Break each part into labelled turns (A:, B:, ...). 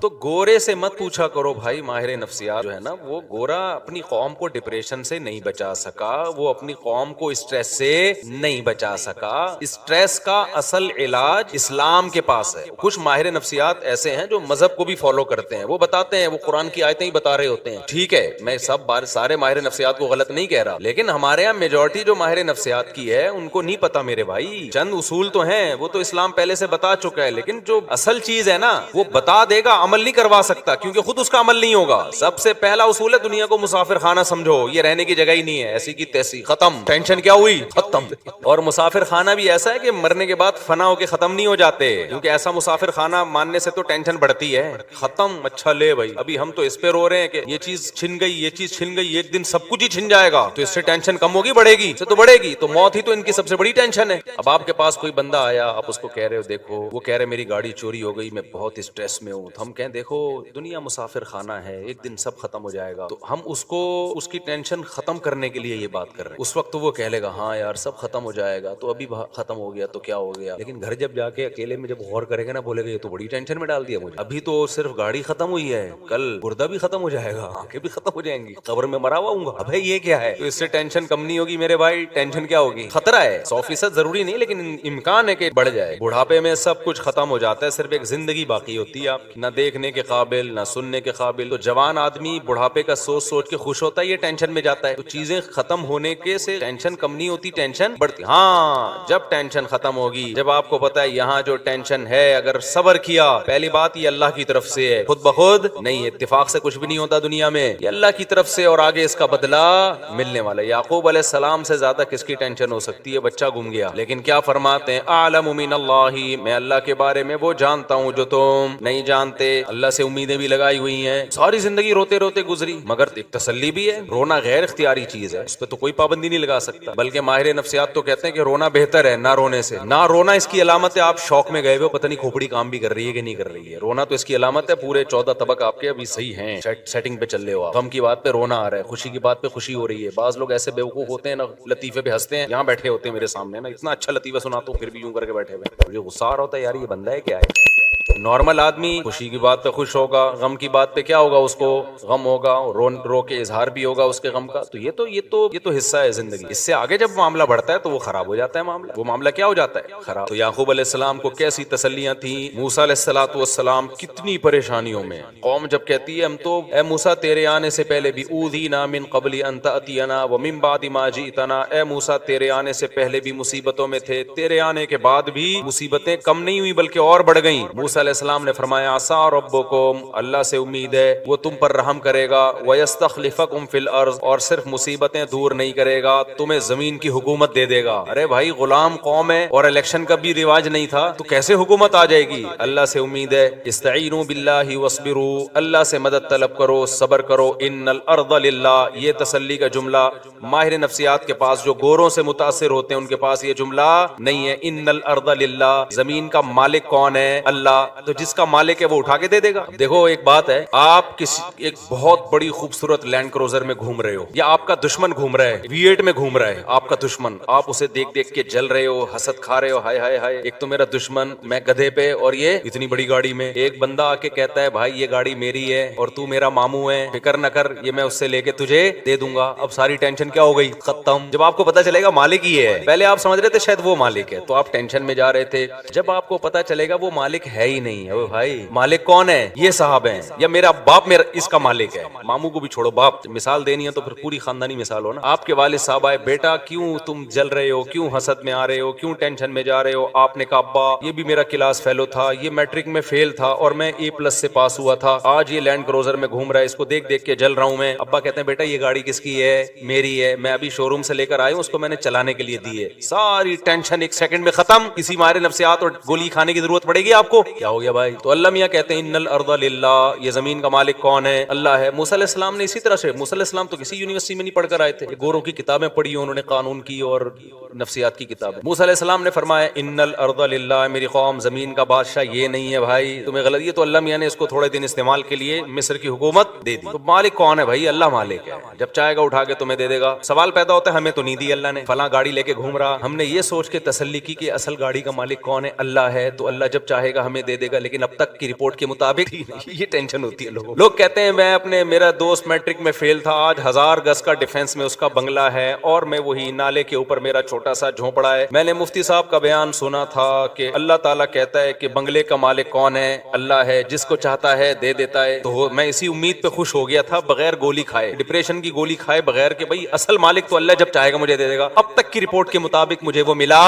A: تو گورے سے مت پوچھا کرو بھائی، ماہر نفسیات جو ہے نا، وہ گورا اپنی قوم کو ڈپریشن سے نہیں بچا سکا، وہ اپنی قوم کو اسٹریس سے نہیں بچا سکا۔ اسٹریس کا اصل علاج اسلام کے پاس ہے۔ کچھ ماہر نفسیات ایسے ہیں جو مذہب کو بھی فالو کرتے ہیں، وہ بتاتے ہیں، وہ قرآن کی آیتیں ہی بتا رہے ہوتے ہیں، ٹھیک ہے، میں سارے ماہر نفسیات کو غلط نہیں کہہ رہا، لیکن ہمارے یہاں میجورٹی جو ماہر نفسیات کی ہے ان کو نہیں پتا میرے بھائی، چند اصول تو ہیں، وہ تو اسلام پہلے سے بتا چکا ہے، لیکن جو اصل چیز ہے نا وہ بتا دے گا، عمل نہیں کروا سکتا کیونکہ خود اس کا عمل نہیں ہوگا۔ سب سے پہلا اصول ہے دنیا کو مسافر خانہ سمجھو، یہ رہنے کی جگہ ہی نہیں ہے، ایسی کی تیسی، ختم، ٹینشن کیا ہوئی، ختم۔ اور مسافر خانہ بھی ایسا ہے کہ مرنے کے بعد فنا ہو کے ختم نہیں ہو جاتے، کیونکہ ایسا مسافر خانہ ماننے سے تو ٹینشن بڑھتی ہے، ختم، اچھا لے بھائی، ابھی ہم تو اس پہ رو رہے ہیں کہ یہ چیز چھن گئی، یہ چیز چھن گئی، ایک دن سب کچھ ہی چھن جائے گا، تو اس سے ٹینشن کم ہوگی بڑھے گی؟ سے تو بڑھے گی، تو موت ہی تو ان کی سب سے بڑی ٹینشن ہے۔ اب آپ کے پاس کوئی بندہ آیا، آپ اس کو کہہ رہے ہو دیکھو، وہ کہہ رہے میری گاڑی چوری ہو گئی، میں بہت اسٹریس میں ہوں، تو ہم کہیں دیکھو دنیا مسافر خانہ ہے، ایک دن سب ختم ہو جائے گا، تو ہم اس کو اس کی ٹینشن ختم کرنے کے لیے یہ بات کر رہے ہیں۔ اس وقت تو وہ کہہ لے گا ہاں یار سب ختم ہو جائے گا، تو ابھی ختم ہو گیا تو کیا ہو گیا، لیکن گھر جب جا کے اکیلے میں جب غور کرے گا نا، بولے گا یہ تو بڑی ٹینشن میں ڈال دیا مجھے، ابھی تو صرف گاڑی ختم ہوئی ہے، کل گردہ بھی ختم ہو جائے گا، آنکھیں بھی ختم ہو جائیں گی، قبر میں مرا ہوا ہوں گا، ابے یہ کیا ہے؟ تو اس سے ٹینشن کم نہیں ہوگی میرے بھائی، ٹینشن کیا ہوگی؟ خطرہ ہے، 100% ضروری نہیں لیکن امکان ہے کہ بڑھ جائے۔ بڑھاپے میں سب کچھ ختم ہو جاتا ہے، صرف ایک زندگی باقی ہوتی ہے آپ کی، نہ دیکھنے کے قابل نہ سننے کے قابل۔ تو جوان آدمی بڑھاپے کا سوچ سوچ کے خوش ہوتا ہے، یہ ٹینشن میں جاتا ہے، تو چیزیں ختم ہونے کے سے ٹینشن کم نہیں ہوتی، ٹینشن بڑھتی۔ ہاں جب ٹینشن ختم ہوگی، جب آپ کو پتا ہے یہاں جو ٹینشن ہے اگر صبر کیا، پہلی بات یہ اللہ کی طرف سے ہے، خود بخود نہیں، اتفاق سے کچھ بھی نہیں ہوتا دنیا میں، یہ اللہ کی طرف سے، اور آگے اس کا بدلہ ملنے والا ہے۔ یعقوب علیہ السلام سے زیادہ کس کی ٹینشن ہو سکتی ہے؟ بچہ گم گیا، لیکن کیا فرماتے ہیں؟ اعلم من اللہ، میں اللہ کے بارے میں وہ جانتا ہوں جو تم نہیں جانتے۔ اللہ سے امیدیں بھی لگائی ہوئی ہیں، ساری زندگی روتے روتے گزری، مگر ایک تسلی بھی ہے، رونا غیر اختیاری چیز ہے، اس پہ تو کوئی پابندی نہیں لگا سکتا، بلکہ ماہر نفسیات تو کہتے ہیں کہ رونا بہتر ہے نہ رونے سے۔ نہ رونا اس کی علامت ہے آپ شوق میں گئے ہوئے، پتہ نہیں کھوپڑی کام بھی کر رہی ہے کہ نہیں کر رہی ہے، رونا تو اس کی علامت ہے پورے 14 طبق آپ کے ابھی صحیح ہیں، سیٹنگ پہ چل رہے ہو آپ، غم کی بات پہ رونا آ رہا ہے، خوشی کی بات پہ خوشی ہو رہی ہے۔ بعض لوگ ایسے بیوقوف ہوتے ہیں نا، لطیفے پہ ہنستے ہیں، یہاں بیٹھے ہوتے ہیں میرے سامنے نا، اتنا اچھا لطیفہ سناتا ہوں پھر بھی یوں کر کے بیٹھے ہوئے، مجھے غصہ آ رہا ہوتا ہے یار یہ بندہ ہے کیا ہے۔ نارمل آدمی خوشی کی بات پہ خوش ہوگا، غم کی بات پہ کیا ہوگا، اس کو غم ہوگا، رو کے اظہار بھی ہوگا اس کے غم کا، تو یہ تو حصہ ہے زندگی۔ اس سے آگے جب معاملہ بڑھتا ہے تو وہ خراب ہو جاتا ہے معاملہ، وہ معاملہ کیا ہو جاتا ہے؟ خراب۔ تو یعقوب علیہ السلام کو کیسی تسلیاں تھیں، موسیٰ علیہ الصلوۃ والسلام کتنی پریشانیوں میں، قوم جب کہتی ہے ہم تو اے موسیٰ تیرے آنے سے پہلے بھی اوذینا من قبل ان تأتینا ومن بعد ما جئتنا، اے موسیٰ تیرے آنے سے پہلے بھی مصیبتوں میں تھے، تیرے آنے کے بعد بھی مصیبتیں کم نہیں ہوئی بلکہ اور بڑھ گئیں۔ موسیٰ علیہ السلام نے فرمایا عسیٰ ربکم، اللہ سے امید ہے وہ تم پر رحم کرے گا، ویستخلفکم فی الارض، اور صرف مصیبتیں دور نہیں کرے گا، تمہیں زمین کی حکومت دے دے گا۔ ارے بھائی غلام قوم ہے اور الیکشن کا بھی رواج نہیں تھا، تو کیسے حکومت آ جائے گی؟ اللہ سے امید ہے، استعینوا باللہ واصبروا، اللہ سے مدد طلب کرو، صبر کرو، ان الارض للہ، یہ تسلی کا جملہ ماہر نفسیات کے پاس جو گوروں سے متاثر ہوتے ہیں ان کے پاس یہ جملہ نہیں ہے، ان الارض للہ، زمین کا مالک کون ہے؟ اللہ، تو جس کا مالک ہے وہ اٹھا کے دے دے گا۔ دیکھو ایک بات ہے، آپ کسی ایک بہت بڑی خوبصورت لینڈ کروزر میں گھوم رہے ہو، یا آپ کا دشمن گھوم رہا ہے V8 میں گھوم رہا ہے، آپ کا دشمن، آپ اسے دیکھ دیکھ کے جل رہے ہو، حسد کھا رہے ہو، ہائے ہائے ہائے ایک تو میرا دشمن، میں گدھے پہ اور یہ اتنی بڑی گاڑی میں۔ ایک بندہ آ کے کہتا ہے بھائی یہ گاڑی میری ہے اور تو میرا ماموں ہے، فکر نہ کر، یہ میں اس سے لے کے تجھے دے دوں گا۔ اب ساری ٹینشن کیا ہو گئی؟ ختم۔ جب آپ کو پتا چلے گا مالک ہی ہے، پہلے آپ سمجھ رہے تھے شاید وہ مالک ہے تو آپ ٹینشن میں جا رہے تھے، جب آپ کو پتا چلے گا وہ مالک ہے ہی نہیں ہے، او بھائی مالک کون ہے؟ یہ صاحب ہیں، یا میرا باپ میرا اس کا مالک ہے، ماموں کو بھی چھوڑو، باپ مثال دینی ہے تو پھر پوری خاندانی مثال ہو نا۔ آپ کے والد صاحب آئے، بیٹا کیوں تم جل رہے ہو، کیوں حسد میں آ رہے ہو، کیوں ٹینشن میں جا رہے ہو؟ آپ نے کہا ابا یہ بھی میرا کلاس فیلو تھا، یہ میٹرک میں فیل تھا اور میں A+ سے پاس ہوا تھا، آج یہ لینڈ کروزر میں گھوم رہا ہے، اس کو دیکھ دیکھ کے جل رہا ہوں میں۔ ابا کہتے ہیں بیٹا یہ گاڑی کس کی ہے؟ میری ہے، میں ابھی شو روم سے لے کر آیا ہوں، اس کو میں نے چلانے کے لیے دی ہے۔ ساری ٹینشن ایک سیکنڈ میں ختم، کسی ماہر نفسیات اور گولی کھانے کی ضرورت پڑے گی آپ کو؟ کیا ہو گیا بھائی؟ تو اللہ میاں کہتے ہیں ان الارض للہ، یہ زمین کا مالک کون ہے؟ اللہ ہے۔ موسیٰ علیہ السلام نے اسی طرح سے، موسیٰ علیہ السلام تو کسی یونیورسٹی میں نہیں پڑھ کر آئے تھے، گوروں کی کتابیں پڑھی انہوں نے، قانون کی اور نفسیات کی کتابیں۔ موسیٰ علیہ السلام نے فرمایا ان الارض للہ، میری قوم زمین کا بادشاہ یہ نہیں ہے بھائی، تمہیں غلط، یہ تو اللہ میاں نے اس کو تھوڑے دن استعمال کے لیے مصر کی حکومت دے دی، تو مالک کون ہے بھائی؟ اللہ مالک ہے، جب چاہے گا اٹھا کے تمہیں دے دے گا۔ سوال پیدا ہوتا ہے ہمیں تو نہیں دی اللہ نے، فلاں گاڑی لے کے گھوم رہا، ہم نے یہ سوچ کے تسلی کی کہ اصل گاڑی کا مالک کون ہے؟ اللہ ہے، تو اللہ جب چاہے گا ہمیں دے دے دے گا, لیکن اب تک کی رپورٹ کے مطابق یہ ٹینشن ہوتی ہے لوگوں. لوگ کہتے ہیں میں میرا دوست میٹرک میں فیل تھا, آج 1000 گز کا ڈیفنس میں اس کا بنگلہ ہے اور میں وہی نالے کے اوپر میرا چھوٹا سا جھونپڑا ہے. میں نے مفتی صاحب کا بیان سنا تھا کہ اللہ تعالیٰ کہتا ہے کہ بنگلے کا مالک کون ہے؟ اللہ ہے, جس کو چاہتا ہے دے دیتا ہے. تو میں اسی امید پہ خوش ہو گیا تھا بغیر گولی کھائے, ڈپریشن کی گولی کھائے بغیر, کہ بھائی اصل مالک تو اللہ جب چاہے گا مجھے دے دے گا. اب تک کی رپورٹ کے مطابق مجھے وہ ملا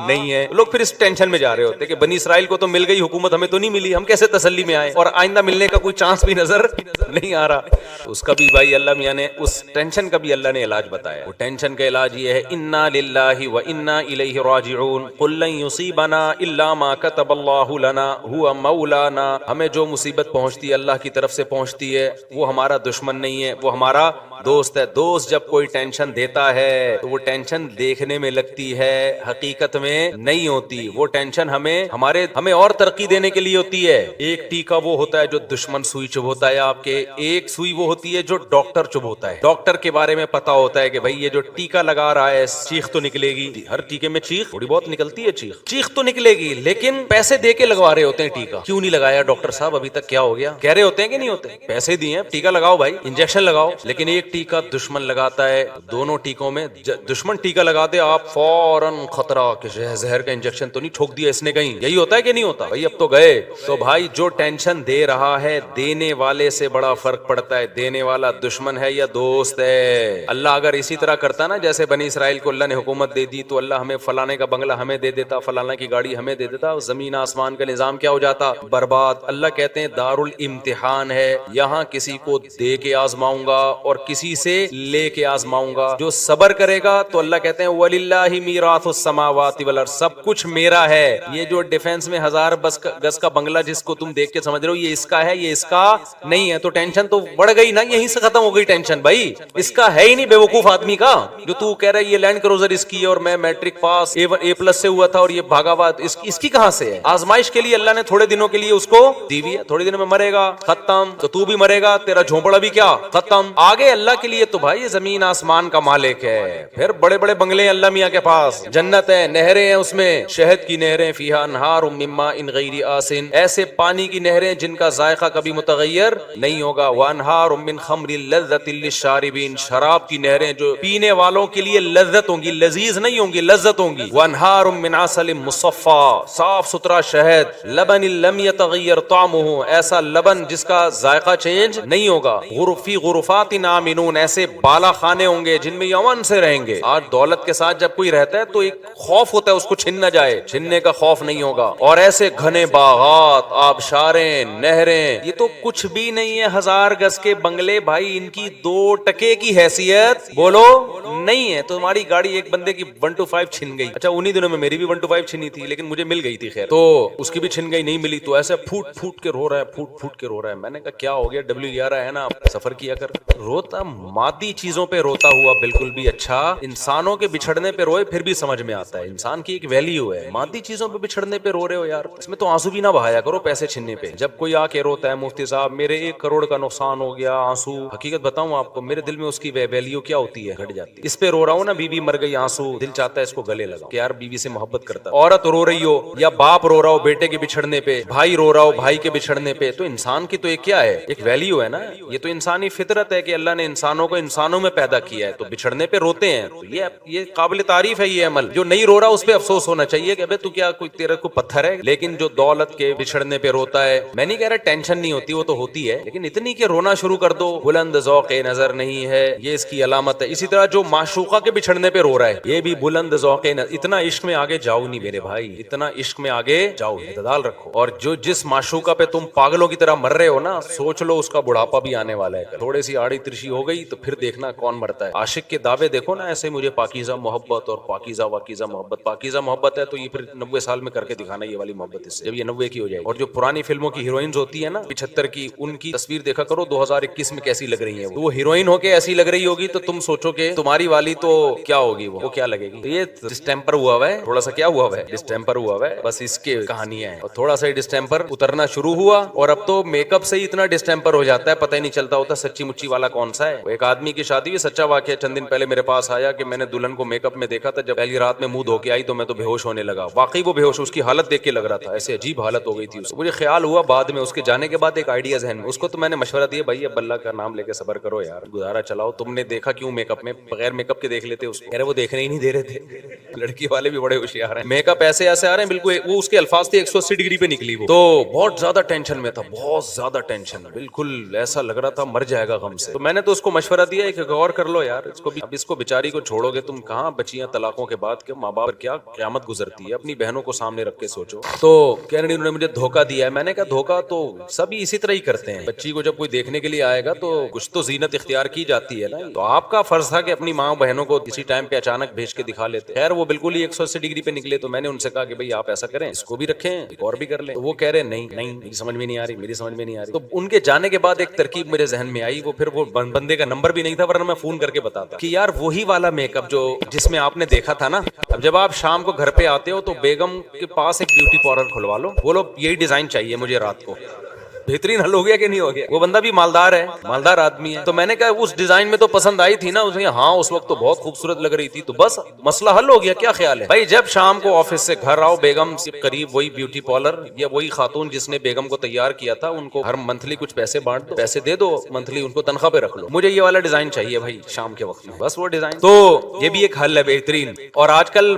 A: نہیں ہے. لوگ پھر اس ٹینشن میں جا رہے ہوتے کہ بنی اسرائیل کو تو مل گئی حکومت, ہمیں تو نہیں ملی, ہم کیسے تسلی میں آئے, اور آئندہ ملنے کا کوئی چانس بھی نظر نہیں آ رہا. تو اس کا بھی بھائی اللہ میاں نے, اس ٹینشن کا بھی اللہ نے علاج بتایا. وہ ٹینشن کا علاج یہ ہے, انا للہ و انا الیہ راجعون, قل لن یصیبنا الا ما کتب اللہ لنا هو مولانا. ہمیں جو مصیبت پہنچتی ہے اللہ کی طرف سے پہنچتی ہے, وہ ہمارا دشمن نہیں ہے, وہ ہمارا دوست ہے. دوست جب کوئی ٹینشن دیتا ہے تو وہ ٹینشن دیکھنے میں لگتی ہے, حقیقت میں نہیں ہوتی. وہ ٹینشن ہمیں اور ترقی دینے کے لیے ہوتی ہے. ایک ٹیکا وہ ہوتا ہے جو دشمن سوئی چبھوتا ہے آپ کے, ایک سوئی وہ ہوتی ہے جو ڈاکٹر چبھوتا ہے. ڈاکٹر کے بارے میں پتا ہوتا ہے کہ بھائی یہ جو ٹیکا لگا رہا ہے چیخ تو نکلے گی, ہر ٹیکے میں چیخ تھوڑی بہت نکلتی ہے, چیخ تو نکلے گی, لیکن پیسے دے کے لگوا رہے ہوتے ہیں ٹیکا. کیوں نہیں لگایا ڈاکٹر صاحب ابھی تک, کیا ہو گیا؟ کہہ رہے ہوتے ہیں کہ نہیں ہوتے, پیسے دیے ہیں ٹیکا لگاؤ بھائی, انجیکشن لگاؤ. لیکن ایک ٹیکا دشمن لگاتا ہے, دونوں ٹیکوں میں دشمن ٹیکا لگا دے, آپ فوراً خطرہ کہ زہر کا انجیکشن تو نہیں ٹھوک دیا اس نے کہیں. یہی ہوتا ہے کہ نہیں ہوتا بھائی؟ اب تو گئے. تو بھائی جو ٹینشن دے رہا ہے, دینے والے سے بڑا فرق پڑتا ہے, دینے والا دشمن ہے یا دوست ہے. اللہ اگر اسی طرح کرتا نا جیسے بنی اسرائیل کو اللہ نے حکومت دے دی, تو اللہ ہمیں فلانے کا بنگلہ ہمیں دے دیتا, فلانا کی گاڑی ہمیں دے دیتا, زمین آسمان کا نظام کیا ہو جاتا؟ برباد. اللہ کہتے ہیں دار الامتحان ہے, یہاں کسی کو دے کے آزماؤں گا اور کسی سے لے کے آزماؤں گا. جو صبر کرے گا تو اللہ کہتے ہیں وَلِلَّهِ مِيرَاثُ السَّمَاوَاتِ وَالْأَرْضِ, سب کچھ میرا ہے. یہ جو ڈیفنس میں 1000 گز کا بنگلہ جس کو تم دیکھ کے سمجھ رہے ہو یہ اس کا ہے, یہ اس کا نہیں ہے, تو ٹینشن تو بڑھ گئی نا, یہیں سے ختم ہو گئی ٹینشن. بھائی اس کا ہے ہی نہیں, بیوقوف آدمی کا, جو تو کہہ رہا ہے یہ لینڈ کروزر اس کی ہے اور میں میٹرک پاس A+ سے ہوا تھا اور یہ بھاگا ہوا, اس کی کہاں سے ہے؟ آزمائش کے لیے اللہ نے تھوڑے دنوں کے لیے اس کو دی ہوئی ہے, تھوڑے دنوں میں مرے گا, ختم. تو بھی مرے گا, تیرا جھونپڑا بھی کیا ختم. آگے اللہ کے لیے تو بھائی زمین آسمان کا مالک ہے, پھر بڑے بڑے بنگلے ہیں اللہ میاں کے پاس, جنت ہے, نہریں ہیں اس میں, شہد کی نہریں, فیہا انہار من ماء غیر آسن, ایسے پانی کی نہریں جن کا ذائقہ کبھی متغیر نہیں ہوگا. وانہار من خمر لذۃ للشاربین, شراب کی نہریں جو پینے والوں کے لیے لذت ہوں گی, لذیذ نہیں ہوں گی, لذت ہوں گی. وانہار من عسل مصفا, صاف ستھرا شہد. لبن لم یتغیر طعمہ, ایسا لبن جس کا ذائقہ چینج نہیں ہوگا. غرفی غرفات آمنون, ایسے بالا خانے ہوں گے جن میں یمن سے رہیں گے. آج دولت کے ساتھ جب کوئی رہتا ہے تو ایک خوف ہوتا ہے اس کو چھن نہ جائے, چھننے کا خوف نہیں ہوگا. اور ایسے گھنے باغات, آبشاریں, نہریں, یہ تو کچھ بھی نہیں ہے. 1000 گز کے بنگلے بھائی, ان کی 2 ٹکے کی حیثیت بولو نہیں ہے. تو تمہاری گاڑی ایک بندے کی 125 چھن گئی, اچھا انہی دنوں میں میری بھی 125 چھنی تھی لیکن مجھے مل گئی تھی, خیر تو اس کی بھی چھن گئی, نہیں ملی, تو ایسے پھوٹ پھوٹ کے رو رہا ہے, پھوٹ پھوٹ کے رو رہا ہے. میں نے کہا کیا ہو گیا, W11 ہے نا, سفر کیا کر. روتا مادی چیزوں پہ روتا ہوا بالکل بھی اچھا, انسانوں کے بچھڑنے پہ روئے پھر بھی سمجھ میں آتا ہے, انسان کی ایک ویلیو ہے. مادی چیزوں پہ بچھڑنے پہ رو رہے ہو یار, اس میں تو آنسو بھی نہ بہایا کرو پیسے چھننے پہ. جب کوئی آ کے روتا ہے مفتی صاحب میرے 1 کروڑ کا نقصان ہو گیا, آنسو, حقیقت بتاؤں آپ کو, میرے دل میں اس کی ویلیو کیا ہوتی ہے, گھٹ جاتی ہے. اس پہ رو رہا ہوں نا, بیوی مر گئی, آنسو, دل چاہتا ہے اس کو گلے لگاؤں کہ یار بیوی سے محبت کرتا. عورت رو رہی ہو یا باپ رو رہا ہو بیٹے کے بچھڑنے پہ, بھائی رو رہا ہو بھائی کے بچھڑنے پہ, تو انسان کی تو ایک کیا ہے, ایک ویلیو ہے نا. یہ تو انسانی فطرت ہے کہ اللہ نے انسانوں کو انسانوں میں پیدا کیا ہے, تو بچھڑنے پہ روتے ہیں. تو یہ قابل تعریف ہے یہ عمل. جو نہیں رو رہا اس پہ افسوس ہونا چاہیے کہ ابے تو کیا کوئی تیرا کو پتھر ہے. لیکن جو دولت کے بچھڑنے پہ روتا ہے, میں نہیں کہہ رہا ٹینشن نہیں ہوتی, وہ تو ہوتی ہے, لیکن اتنی کہ رونا شروع کر دو, بلند ذوق نظر نہیں ہے, یہ اس کی علامت ہے. اسی طرح جو معشوقہ کے بچھڑنے پہ رو رہا ہے, یہ بھی بلند ذوق نظر. اتنا عشق میں آگے جاؤ نہیں میرے بھائی, اتنا عشق میں آگے جاؤ, اعتدال رکھو. اور جو جس معشوقہ پہ تم پاگلوں کی طرح مر رہے ہو نا, سوچ لو اس کا بڑھاپا بھی آنے والا ہے. تھوڑی سی آڑی ترشی ہو گئی تو پھر دیکھنا کون مرتا ہے. عاشق کے دعوے دیکھو نا ایسے, مجھے پاکیزہ محبت اور پاکیزہ واکیزہ محبت. پاکیزہ محبت ہے تو یہ پھر 90 سال میں کر کے دکھانا یہ والی محبت, اس سے جب یہ 90 کی ہو جائے. اور جو پرانی فلموں کی ہیروئنز ہوتی ہے نا 75 کی, ان کی تصویر دیکھا کرو 2021 میں کیسی لگ رہی ہیں. وہ ہیروئن ہو کے ایسی لگ رہی ہوگی تو تم سوچو کہ تمہاری والی تو کیا ہوگی, وہ کیا لگے گی. یہ ڈسٹیمپر ہوا ہوا ہے, تھوڑا سا کیا ہوا ہوا ہے, ڈسٹیمپر ہوا ہوا ہے, بس اس کی کہانیاں ہیں. اور تھوڑا سا ڈسٹیمپر اترنا شروع ہوا, اور اب تو میک اپ سے ہی اتنا ڈسٹیمپر ہو جاتا ہے پتہ ہی نہیں چلتا ہوتا سچی مچی والا کون سا ہے. ایک آدمی کی شادی ہوئی, سچا واقعہ, چند دن پہلے میرے پاس آیا کہ میں نے دلہن کو میک اپ میں دیکھا تھا, جب پہلی رات میں منہ دھو کے آئی تو میں تو بے ہوش ہونے لگا. واقعی وہ بے ہوش, اس کی حالت دیکھ کے لگ رہا تھا, ایسے عجیب حالت حالت ہو گئی تھی. مجھے خیال ہوا بعد میں اس کے جانے کے بعد ایک آئیڈیا ذہن میں, اس کو تو میں نے مشورہ دیا بھائی اب اللہ کا نام لے کے صبر کرو یار, گزارا چلاؤ, تم نے دیکھا کیوں میک اپ میں, بغیر میک اپ کے دیکھ لیتے اس کو. وہ دیکھنے ہی نہیں دے رہے تھے, لڑکی والے بھی بڑے ہوشیار ہیں, میک اپ ایسے ایسے آ رہے ہیں بالکل, وہ اس کے الفاظ تھے 180 ڈگری پہ نکلی, وہ تو بہت زیادہ ٹینشن میں تھا, بہت زیادہ ٹینشن, بالکل ایسا لگ رہا تھا مر جائے گا غم سے. تو میں نے تو اس کو مشورہ دیا ایک غور کر لو یار, اس کو بھی, اب اس کو بیچاری کو چھوڑو گے تم کہاں, بچیاں طلاقوں کے بعد کے ماں باپ کیا قیامت گزرتی ہے, اپنی بہنوں کو سامنے رکھ کے سوچو. تو کہنے انہوں نے مجھے دھوکہ دیا ہے. میں نے کہا دھوکہ تو سبھی اسی طرح ہی کرتے ہیں, بچی کو جب کوئی دیکھنے کے لیے آئے گا تو کچھ تو زینت اختیار کی جاتی ہے نا, تو آپ کا فرض تھا کہ اپنی ماں بہنوں کو کسی ٹائم پہ اچانک بھیج کے دکھا لیتے. خیر وہ بالکل ہی 180 ڈگری پہ نکلے, تو میں نے ان سے کہا کہ بھائی آپ ایسا کریں, اس کو بھی رکھیں ایک اور بھی کر لیں. تو وہ کہہ رہے نہیں میری سمجھ میں نہیں آ رہی, میری سمجھ میں نہیں آ رہی. تو ان کے جانے کے بعد ایک ترکیب میرے ذہن میں آئی, وہ پھر وہ بندے کا نمبر بھی نہیں تھا ورنہ میں فون کر کے بتاتا کہ یار وہی والا میک اپ جو جس میں آپ نے دیکھا تھا نا, اب جب آپ شام کو گھر پہ آتے ہو تو بیگم کے پاس ایک بیوٹی پارلر کھلوا لو, بولو یہی ڈیزائن چاہیے مجھے رات کو. بہترین حل ہو گیا کہ نہیں ہو گیا؟ وہ بندہ بھی مالدار ہے, مالدار آدمی ہے. تو میں نے کہا اس ڈیزائن میں تو پسند آئی تھی نا اسے, ہاں اس وقت تو بہت خوبصورت لگ رہی تھی, تو بس مسئلہ حل ہو گیا. کیا خیال ہے بھائی, جب شام کو آفس سے گھر آؤ, بیگم سے قریب وہی بیوٹی پارلر یا وہی خاتون جس نے بیگم کو تیار کیا تھا, ان کو ہر منتھلی کچھ پیسے بانٹ دو, پیسے دے دو منتھلی, ان کو تنخواہ پہ رکھ لو, مجھے یہ والا ڈیزائن چاہیے بھائی شام کے وقت میں, بس وہ ڈیزائن. تو یہ بھی ایک حل ہے بہترین. اور آج کل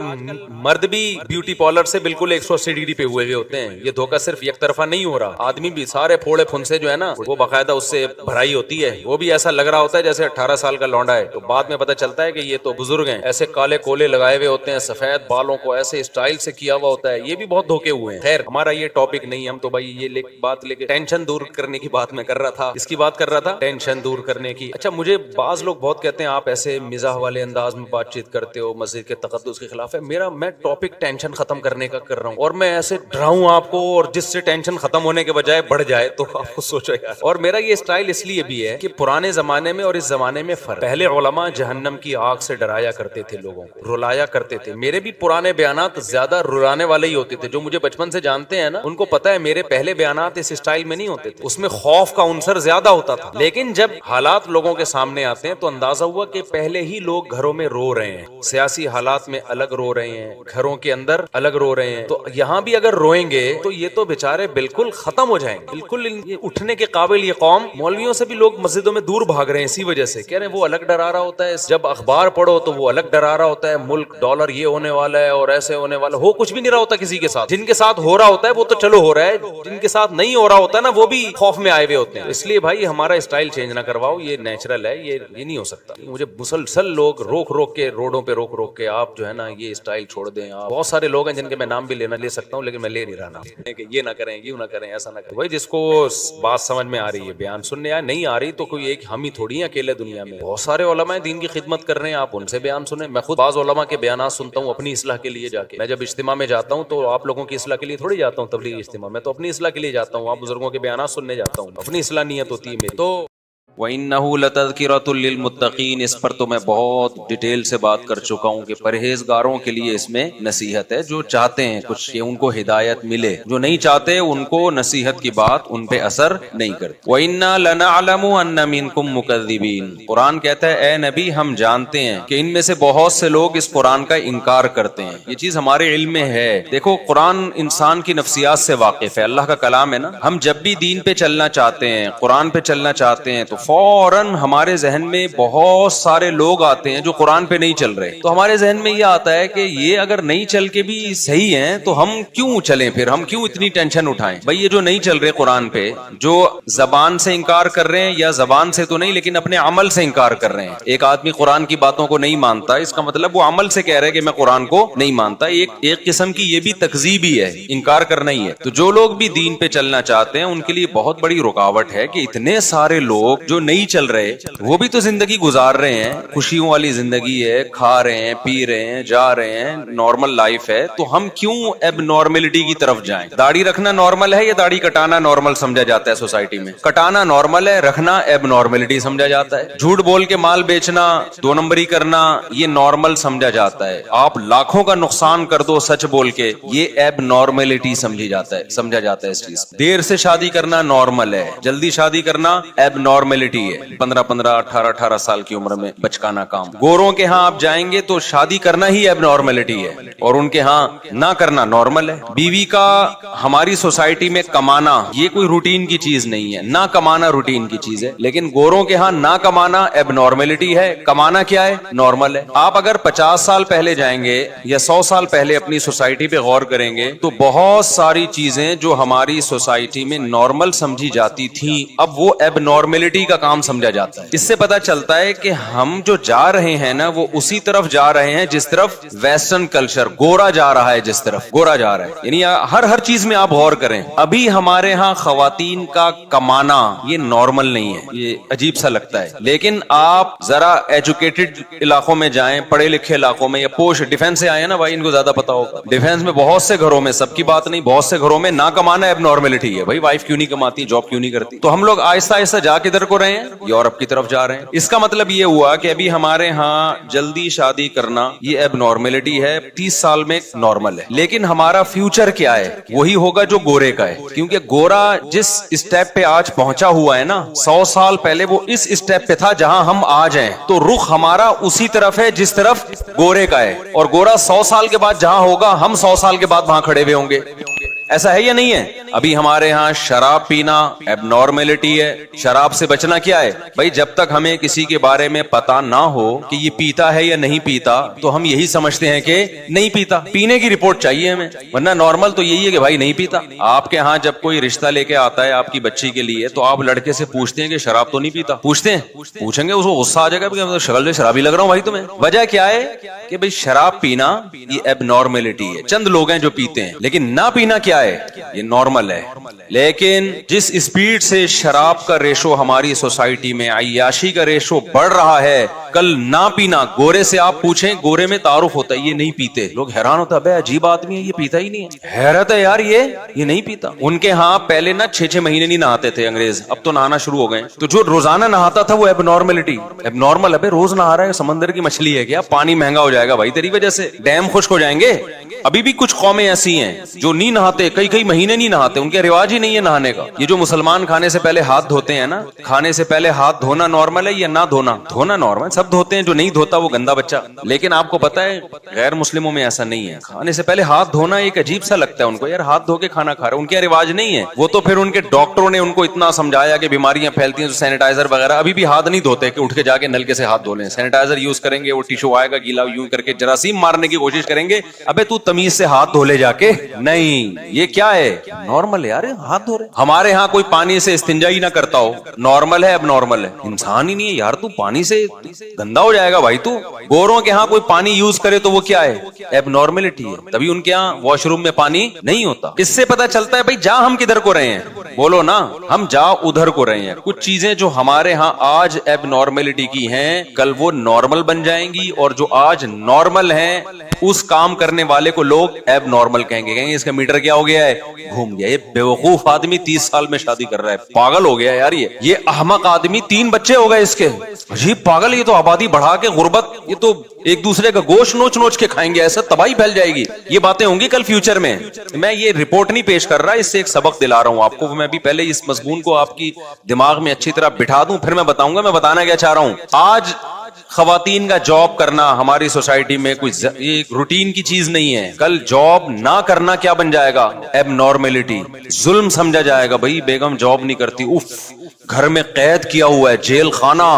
A: مرد بھی بیوٹی پارلر سے بالکل 180 ڈگری پہ ہوئے ہوتے ہیں. یہ دھوکہ صرف یک طرفہ نہیں ہو رہا, آدمی بھی سارے پھوڑے پھنسے جو ہے نا وہ باقاعدہ اس سے بھرائی ہوتی ہے, وہ بھی ایسا لگ رہا ہوتا ہے جیسے 18 سال کا لونڈا ہے, تو بعد میں پتہ چلتا ہے کہ یہ تو بزرگ ہیں. ایسے کالے کولے لگائے ہوئے ہوتے ہیں, سفید بالوں کو ایسے اسٹائل سے کیا ہوا ہوتا ہے, یہ بھی بہت دھوکے ہوئے ہیں. خیر ہمارا یہ ٹاپک نہیں, ہم تو بھائی یہ بات لے کے ٹینشن دور کرنے کی بات میں کر رہا تھا. اس کی بات کر رہا تھا ٹینشن دور کرنے کی. اچھا مجھے بعض لوگ بہت کہتے ہیں آپ ایسے مزاح والے انداز میں بات چیت کرتے ہو, مسجد کے تقدس کے خلاف ہے. میں ٹاپک ٹینشن ختم کرنے کا کر رہا ہوں, اور میں ایسے ڈراؤں آپ کو, اور جس سے ٹینشن ختم ہونے کے بجائے بڑھ جائے, تو آپ کو سوچو یار. اور میرا یہ اسٹائل اس لیے بھی ہے کہ پرانے زمانے میں اور اس زمانے میں فرق. پہلے علماء جہنم کی آگ سے ڈرایا کرتے تھے, لوگوں کو رلایا کرتے تھے. میرے بھی پرانے بیانات زیادہ رلانے والے ہی ہوتے تھے. جو مجھے بچپن سے جانتے ہیں نا, ان کو پتا ہے میرے پہلے بیانات اس اسٹائل میں نہیں ہوتے تھے, اس میں خوف کا عنصر زیادہ ہوتا تھا. لیکن جب حالات لوگوں کے سامنے آتے ہیں تو اندازہ ہوا کہ پہلے ہی لوگ گھروں میں رو رہے ہیں, سیاسی حالات میں الگ رو رہے ہیں, گھروں کے اندر الگ رو رہے ہیں. تو یہاں بھی اگر روئیں گے تو یہ تو بیچارے بالکل ختم ہو جائیں گے, بالکل اٹھنے کے قابل یہ قوم. مولویوں سے بھی لوگ مسجدوں میں دور بھاگ رہے ہیں اسی وجہ سے, کہہ رہے ہیں وہ الگ ڈرا رہا ہوتا ہے, جب اخبار پڑھو تو وہ الگ ڈرا رہا ہوتا ہے, ملک ڈالر یہ ہونے والا ہے اور ایسے ہونے والا, ہو کچھ بھی نہیں رہا ہوتا کسی کے ساتھ. جن کے ساتھ ہو رہا ہوتا ہے وہ تو چلو ہو رہا ہے, جن کے ساتھ نہیں ہو رہا ہوتا ہے نا وہ بھی خوف میں آئے ہوئے ہوتے ہیں. اس لیے بھائی ہمارا اسٹائل چینج نہ کرواؤ, یہ نیچرل ہے, یہ نہیں ہو سکتا. مجھے مسلسل لوگ روک کے روڈوں پہ روک کے آپ جو ہے نا یہ اسٹائل چھوڑ دیں. آپ بہت سارے لوگ ہیں جن کے میں نام بھی لے سکتا ہوں, لیکن میں لے نہیں رہا نام, کہ یہ نہ کریں, یوں نہ کریں, ایسا نہ کریں. بھائی جس کو بات سمجھ میں آ رہی ہے بیان سننے آئے, نہیں آ رہی تو کوئی ایک ہم ہی تھوڑی ہیں اکیلے دنیا میں, بہت سارے علماء دین کی خدمت کر رہے ہیں, آپ ان سے بیان سنیں. میں خود بعض علماء کے بیانات سنتا ہوں اپنی اصلاح کے لیے جا کے. میں جب اجتماع میں جاتا ہوں تو آپ لوگوں کی اصلاح کے لیے تھوڑی جاتا ہوں تبلیغی اجتماع میں, تو اپنی اصلاح کے لیے جاتا ہوں. آپ بزرگوں کے بیانات سننے جاتا ہوں, اپنی اصلاح نیت ہوتی ہے میری. تو وَإِنَّهُ لَتَذْكِرَةٌ لِّلْمُتَّقِينَ, اس پر تو میں بہت ڈیٹیل سے بات کر چکا ہوں کہ پرہیزگاروں کے لیے اس میں نصیحت ہے, جو چاہتے ہیں کچھ کہ ان کو ہدایت ملے, جو نہیں چاہتے ان کو نصیحت کی بات ان پہ اثر نہیں کرتی. وَإِنَّا لَنَعْلَمُ أَنَّ مِنكُم مُّكَذِّبِينَ, قرآن کہتا ہے اے نبی ہم جانتے ہیں کہ ان میں سے بہت سے لوگ اس قرآن کا انکار کرتے ہیں. یہ چیز ہمارے علم میں ہے. دیکھو قرآن انسان کی نفسیات سے واقف ہے, اللہ کا کلام ہے نا. ہم جب بھی دین پہ چلنا چاہتے ہیں, قرآن پہ چلنا چاہتے ہیں, تو فوراً ہمارے ذہن میں بہت سارے لوگ آتے ہیں جو قرآن پہ نہیں چل رہے. تو ہمارے ذہن میں یہ آتا ہے کہ یہ اگر نہیں چل کے بھی صحیح ہیں تو ہم کیوں چلیں, پھر ہم کیوں اتنی ٹینشن اٹھائیں. بھائی یہ جو نہیں چل رہے قرآن پہ, جو زبان سے انکار کر رہے ہیں, یا زبان سے تو نہیں لیکن اپنے عمل سے انکار کر رہے ہیں. ایک آدمی قرآن کی باتوں کو نہیں مانتا, اس کا مطلب وہ عمل سے کہہ رہے ہیں کہ میں قرآن کو نہیں مانتا. ایک قسم کی یہ بھی تکذیب ہی ہے, انکار کرنا ہی ہے. تو جو لوگ بھی دین پہ چلنا چاہتے ہیں ان کے لیے بہت بڑی رکاوٹ ہے کہ اتنے سارے لوگ جو نہیں چل رہے, وہ بھی تو زندگی گزار رہے ہیں, خوشیوں والی زندگی ہے, کھا رہے ہیں, پی رہے ہیں, جا رہے ہیں, نارمل لائف ہے. تو ہم کیوں اب نارملٹی کی طرف جائیں؟ داڑھی رکھنا نارمل ہے یا داڑھی کٹانا نارمل سمجھا جاتا ہے سوسائٹی میں؟ کٹانا نارمل ہے, رکھنا اب نارملٹی سمجھا جاتا ہے. جھوٹ بول کے مال بیچنا, دو نمبری کرنا, یہ نارمل سمجھا جاتا ہے. آپ لاکھوں کا نقصان کر دو سچ بول کے, یہ اب نارملٹی سمجھا جاتا ہے اس چیز. دیر سے شادی کرنا نارمل ہے, جلدی شادی کرنا اب نارمل نارملٹی ہے 15 18 سال کی عمر میں بچکانا کام. گوروں کے ہاں آپ جائیں گے تو شادی کرنا ہی اب نارملٹی ہے اور ان کے ہاں نہ کرنا نارمل ہے. بیوی کا ہماری سوسائٹی میں کمانا یہ کوئی روٹین کی چیز نہیں ہے, نہ کمانا روٹین کی چیز ہے, لیکن گوروں کے ہاں نہ کمانا اب نارملٹی ہے, کمانا کیا ہے نارمل ہے. آپ اگر 50 سال پہلے جائیں گے یا 100 سال پہلے اپنی سوسائٹی پہ غور کریں گے تو بہت ساری چیزیں جو ہماری سوسائٹی میں نارمل سمجھی جاتی تھیں اب وہ اب نارملٹی کا کام سمجھا جاتا ہے. اس سے پتا چلتا ہے کہ ہم جو جا رہے ہیں نا وہ اسی طرف جا رہے ہیں جس طرف ویسٹرن کلچر گورا جا رہا ہے, جس طرف گورا جا رہا ہے. یعنی ہر چیز میں آپ غور کریں, ابھی ہمارے ہاں خواتین کا کمانا یہ نارمل نہیں ہے, یہ عجیب سا لگتا ہے. لیکن آپ ذرا ایجوکیٹڈ علاقوں میں جائیں, پڑھے لکھے علاقوں میں, یا پوش ڈیفینس سے آئے نا بھائی, ان کو زیادہ پتا ہوگا. ڈیفینس میں بہت سے گھروں میں, سب کی بات نہیں, بہت سے گھروں میں نہ کمانا اب نارملٹی ہے. بھائی وائف کیوں نہیں کماتی, جاب کیوں نہیں کرتی؟ تو ہم لوگ آہستہ آہستہ جا کدھر کو رہے ہیں, یورپ کی طرف جا رہے ہیں. اس کا مطلب یہ ہوا کہ ابھی ہمارے ہاں جلدی شادی کرنا یہ اب نارملٹی ہے, 30 سال میں نارمل ہے. لیکن ہمارا فیوچر کیا ہے, وہی ہوگا جو گورے کا ہے. کیونکہ گورا جس اسٹیپ پہ آج پہنچا ہوا ہے نا, 100 سال پہلے وہ اس اسٹیپ پہ تھا جہاں ہم آج ہیں, تو رخ ہمارا اسی طرف ہے جس طرف گورے کا ہے. اور گورا 100 سال کے بعد جہاں ہوگا ہم 100 سال کے بعد وہاں کھڑے ہوئے ہوں گے. ایسا ہے یا نہیں ہے؟ ابھی ہمارے ہاں شراب پینا اب نارملٹی ہے. شراب سے بچنا کیا ہے بھائی, جب تک ہمیں کسی کے بارے میں پتا نہ ہو کہ یہ پیتا ہے یا نہیں پیتا تو ہم یہی سمجھتے ہیں کہ نہیں پیتا, پینے کی رپورٹ چاہیے ہمیں, ورنہ نارمل تو یہی ہے کہ بھائی نہیں پیتا. آپ کے ہاں جب کوئی رشتہ لے کے آتا ہے آپ کی بچی کے لیے تو آپ لڑکے سے پوچھتے ہیں کہ شراب تو نہیں پیتا؟ پوچھتے ہیں؟ پوچھیں گے اس کو غصہ آ جائے گا, شکل سے شرابی لگ رہا ہوں بھائی تمہیں. وجہ کیا ہے کہ بھائی شراب پینا یہ اب نارملٹی ہے. چند لوگ ہیں جو پیتے ہیں, لیکن نہ پینا کیا ہے, یہ نارمل ہے. لیکن جس اسپیڈ سے شراب کا ریشو ہماری سوسائٹی میں, عیاشی کا ریشو بڑھ رہا ہے, کل نہ پینا, گورے سے آپ پوچھیں, گورے میں تعارف ہوتا ہے یہ نہیں پیتے, لوگ حیران ہوتا ہے, عجیب آدمی ہے یہ پیتا ہی نہیں ہے. حیرت ہے یار, یہ نہیں پیتا. ان کے ہاں پہلے نا 6 مہینے نہیں نہاتے تھے انگریز, اب تو نہانا شروع ہو گئے. تو جو روزانہ نہاتا تھا وہ اب نارملٹی, اب نارمل ہے. روز نہا رہا ہے, سمندر کی مچھلی ہے کیا, پانی مہنگا ہو جائے گا بھائی تیری وجہ سے, ڈیم خشک ہو جائیں گے. ابھی بھی کچھ قومیں ایسی ہیں جو نہیں نہاتے, کئی مہینے نہیں نہاتے, ان کے رواج ہی نہیں ہے نہانے کا. یہ جو مسلمان کھانے سے پہلے ہاتھ دھوتے ہیں نا, کھانے سے پہلے ہاتھ دھونا نارمل ہے یا نہ دھونا؟ دھونا نارمل, سب دھوتے ہیں, جو نہیں دھوتا وہ گندا بچہ. لیکن آپ کو پتا ہے غیر مسلموں میں ایسا نہیں ہے, کھانے سے پہلے ہاتھ دھونا ایک عجیب سا لگتا ہے ان کو, یار ہاتھ دھو کے کھانا کھا رہے, ان کے رواج نہیں ہے. وہ تو پھر ان کے ڈاکٹروں نے ان کو اتنا سمجھایا کہ بیماریاں پھیلتی ہیں تو سینیٹائزر وغیرہ, ابھی بھی ہاتھ نہیں دھوتے کہ اٹھ کے جا کے نلکے سے ہاتھ دھو لیں. سینیٹائزر یوز کریں گے, وہ ٹیشو آئے گا گیلا, یوں کر کے جراثیم مارنے کی کوشش کریں گے. ابے تو تمیز سے ہاتھ دھو لے جا کے. نہیں, یہ کیا ہے, نارمل ہے یار, ہاتھ دھو رہے. ہمارے ہاں کوئی پانی سے استنجا ہی نہ کرتا ہو, نارمل ہے اب نارمل ہے. انسان ہی نہیں ہے یار, تو پانی سے گندا ہو جائے گا بھائی تو. گوروں کے ہاں کوئی پانی یوز کرے تو وہ کیا ہے, اب نارملٹی ہے. تبھی ان کے ہاں واش روم میں پانی نہیں ہوتا. اس سے پتا چلتا ہے بھائی جا ہم کدھر کو رہے ہیں, بولو نا, ہم جا ادھر کو رہے ہیں. کچھ چیزیں جو ہمارے ہاں آج اب نارملٹی کی ہیں کل وہ نارمل بن جائیں گی, اور جو آج نارمل ہیں اس کام کرنے والے کو لوگ اب نارمل کہیں گے اس کا میٹر کیا ہو گیا ہے, گھوم گیا. یہ بیوقوف آدمی 30 سال میں شادی کر رہا ہے, پاگل ہو گیا یار. یہ احمق آدمی 3 بچے ہو گئے اس کے, عجیب پاگل. یہ تو آبادی بڑھا کے غربت, یہ تو ایک دوسرے کا گوشت نوچ کے کھائیں گے, ایسا تباہی پھیل جائے گی. یہ باتیں ہوں گی کل فیوچر میں. میں یہ رپورٹ نہیں پیش کر رہا, اس سے ایک سبق دلا رہا ہوں آپ کو. میں بھی پہلے اس مضمون کو آپ کی دماغ میں اچھی طرح بٹھا دوں, پھر میں بتاؤں گا میں بتانا کیا چاہ رہا ہوں. آج خواتین کا جاب کرنا ہماری سوسائٹی میں کوئی ایک روٹین کی چیز نہیں ہے. کل جاب نہ کرنا کیا بن جائے گا, اب نارملٹی, ظلم سمجھا جائے گا. بھائی بیگم جاب نہیں کرتی, اف, گھر میں قید کیا ہوا ہے, جیل خانہ,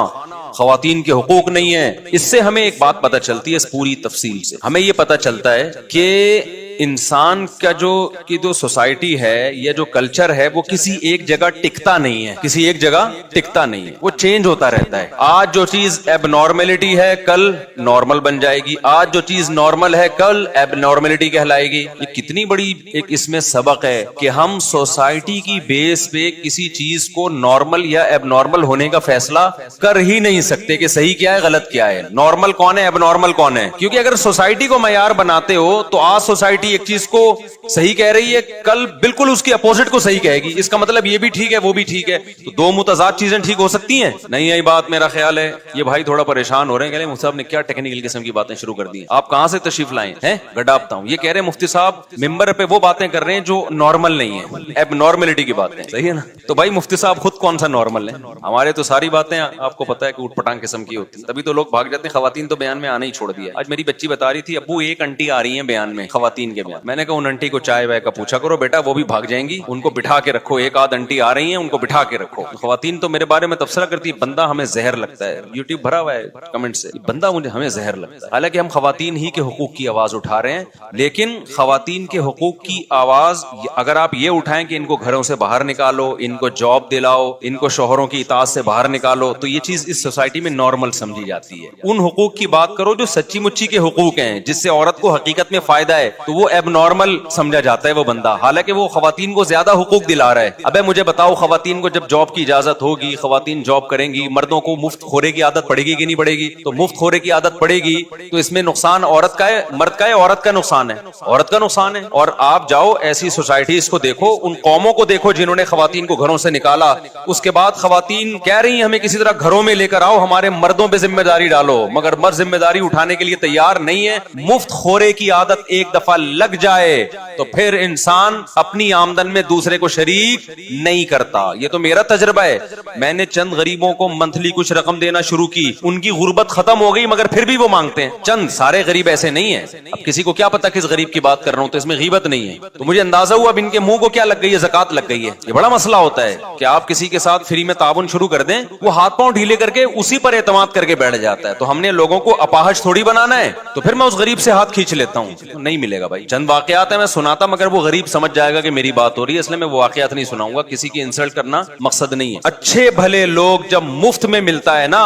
A: خواتین کے حقوق نہیں ہیں. اس سے ہمیں ایک بات پتہ چلتی ہے, اس پوری تفصیل سے ہمیں یہ پتہ چلتا ہے کہ انسان کا جو سوسائٹی ہے یا جو کلچر ہے وہ کسی ایک جگہ ٹکتا نہیں ہے, کسی ایک جگہ ٹکتا نہیں ہے, وہ چینج ہوتا رہتا ہے. آج جو چیز اب نارملٹی ہے کل نارمل بن جائے گی, آج جو چیز نارمل ہے کل اب نارملٹی کہلائے گی. یہ کتنی بڑی ایک اس میں سبق ہے کہ ہم سوسائٹی کی بیس پہ کسی چیز کو نارمل یا اب نارمل ہونے کا فیصلہ کر ہی نہیں سکتے کہ صحیح کیا ہے غلط کیا ہے, نارمل کون ہے اب نارمل کون ہے. کیونکہ اگر سوسائٹی کو معیار بناتے ہو تو آج سوسائٹی سوسائٹی ایک چیز کو صحیح کہہ رہی ہے, کل بالکل اس کی اپوزٹ کو صحیح کہے گی. اس کا مطلب یہ بھی ٹھیک ہے وہ بھی ٹھیک ہے, تو دو متضاد چیزیں ٹھیک ہو سکتی ہیں؟ نہیں ہے بات, میرا خیال ہے. یہ بھائی تھوڑا پریشان ہو رہے ہیں کہ مفتی صاحب نے کیا ٹیکنیکل قسم کی باتیں شروع کر دی. آپ کہاں سے تشریف لائے ہیں؟ گڈاپتا ہوں. یہ کہہ رہے ہیں مفتی صاحب ممبر پہ وہ باتیں کر رہے ہیں جو نارمل نہیں ہے, اب نارملٹی کی باتیں. صحیح ہے نا؟ تو بھائی مفتی صاحب خود کون سا نارمل ہے؟ ہمارے تو ساری باتیں آپ کو پتا ہے کہ اوٹ پٹانگ قسم کی ہوتی ہیں, تبھی تو لوگ بھاگ جاتے ہیں. خواتین تو بیان میں آنا ہی چھوڑ دیا. آج میری بچی بتا رہی تھی ابو ایک انٹی آ رہی ہیں بیان میں, خواتین کے بیان. میں نے کہا ان انٹی کو چائے وائے کا پوچھا کرو بیٹا, وہ بھی بھاگ جائیں گی, ان کو بٹھا کے رکھو. ایک آدھ انٹی آ رہی ہیں ان کو بٹھا کے رکھو. خواتین تو میرے بارے میں تبصرہ کرتی ہے بندہ ہمیں زہر لگتا ہے, یوٹیوب بھرا ہوا ہے کمنٹ سے, بندہ مجھے ہمیں زہر لگتا ہے. حالانکہ ہم خواتین ہی کے حقوق کی آواز اٹھا رہے ہیں, لیکن خواتین کے حقوق کی آواز اگر آپ یہ اٹھائیں کہ ان کو گھروں سے باہر نکالو, ان کو جاب دلاؤ, ان کو شوہروں کی اطاعت سے باہر نکالو, تو یہ چیز اس سوسائٹی میں نارمل سمجھی جاتی ہے. ان حقوق کی بات کرو جو سچی مچی کے حقوق ہیں, جس سے عورت کو حقیقت میں فائدہ ہے, تو وہ اب نارمل سمجھا جاتا ہے وہ بندہ, حالانکہ وہ خواتین کو زیادہ حقوق دلا رہا ہے. ابے مجھے بتاؤ, خواتین کو جب جاب کی اجازت ہوگی, خواتین جاب کریں گی, مردوں کو مفت خورے کی عادت پڑے گی کہ نہیں پڑے گی؟ تو مفت خورے کی عادت پڑے گی تو اس میں نقصان عورت کا ہے, مرد کا ہے؟ عورت کا نقصان ہے, عورت کا نقصان ہے. اور آپ جاؤ ایسی سوسائٹیز کو دیکھو, ان قوموں کو دیکھو جنہوں نے خواتین کو گھروں سے نکالا, اس کے بعد خواتین کہہ رہی ہیں ہمیں کسی طرح گھروں میں لے کر آؤ, ہمارے مردوں پہ ذمہ داری ڈالو, مگر مرد ذمہ داری اٹھانے کے لیے تیار نہیں ہے. مفت خورے کی عادت ایک دفعہ لگ جائے تو پھر انسان اپنی آمدن میں دوسرے کو شریک نہیں کرتا. یہ تو میرا تجربہ ہے. میں نے چند غریبوں کو منتھلی کچھ رقم دینا شروع کی, ان کی غربت ختم ہو گئی مگر پھر بھی وہ مانگتے ہیں. چند, سارے غریب ایسے نہیں ہیں. اب کسی کو کیا پتا کس غریب کی بات کر رہا ہوں, تو اس میں غیبت نہیں ہے. تو مجھے اندازہ ہوا اب ان کے منہ کو کیا لگ گئی ہے, زکات لگ گئی ہے. یہ بڑا مسئلہ ہوتا ہے کہ آپ کسی کے ساتھ فری میں تعاون شروع کر دیں, وہ ہاتھ پاؤں ڈھیلے کر کے اسی پر اعتماد کر کے بیٹھ جاتا ہے. تو ہم نے لوگوں کو اپاہج تھوڑی بنانا ہے, تو پھر میں اس غریب سے ہاتھ کھینچ لیتا ہوں. نہیں ملے گا بھائی. چند واقعات ہیں میں سناتا, مگر وہ غریب سمجھ جائے گا کہ میری بات ہو رہی ہے, اس لیے میں وہ واقعات نہیں سناؤں گا. کسی کی انسلٹ کرنا مقصد نہیں ہے. اچھے بھلے لوگ جب مفت میں ملتا ہے نا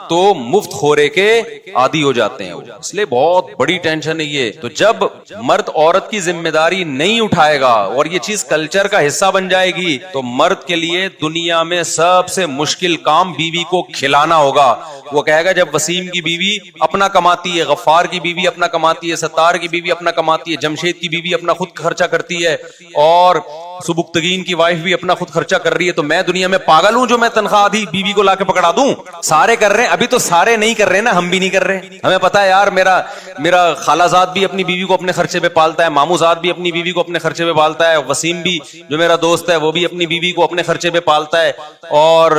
A: تو مفت خورے کے عادی ہو جاتے ہیں, اس لیے بہت بڑی ٹینشن ہے یہ. تو جب مرد عورت کی ذمہ داری نہیں اٹھائے گا اور یہ چیز کلچر کا حصہ بن جائے گی, تو مرد کے لیے دنیا میں سب سے مشکل کام بیوی کو کھلانا ہوگا. وہ کہے گا جب وسیم کی بیوی اپنا کماتی ہے, غفار کی بیوی اپنا کماتی ہے, ستار کی بیوی اپنا کماتی ہے, جمشید کی بیوی اپنا خود خرچہ کرتی ہے, اور سبکتگین کی وائف بھی اپنا خود خرچہ کر رہی ہے, تو میں دنیا میں پاگل ہوں جو میں تنخواہ آدھی بیوی کو لا کے پکڑا دوں؟ سارے کر رہے ہیں. ابھی تو سارے نہیں کر رہے نا, ہم بھی نہیں کر رہے. ہمیں پتا ہے یار, میرا خالہ زاد بھی اپنی بیوی کو اپنے خرچے پہ پالتا ہے, مامو زاد بھی اپنی بیوی کو اپنے خرچے پہ پالتا ہے, وسیم بھی جو میرا دوست ہے وہ بھی اپنی بیوی کو اپنے خرچے پہ پالتا ہے, اور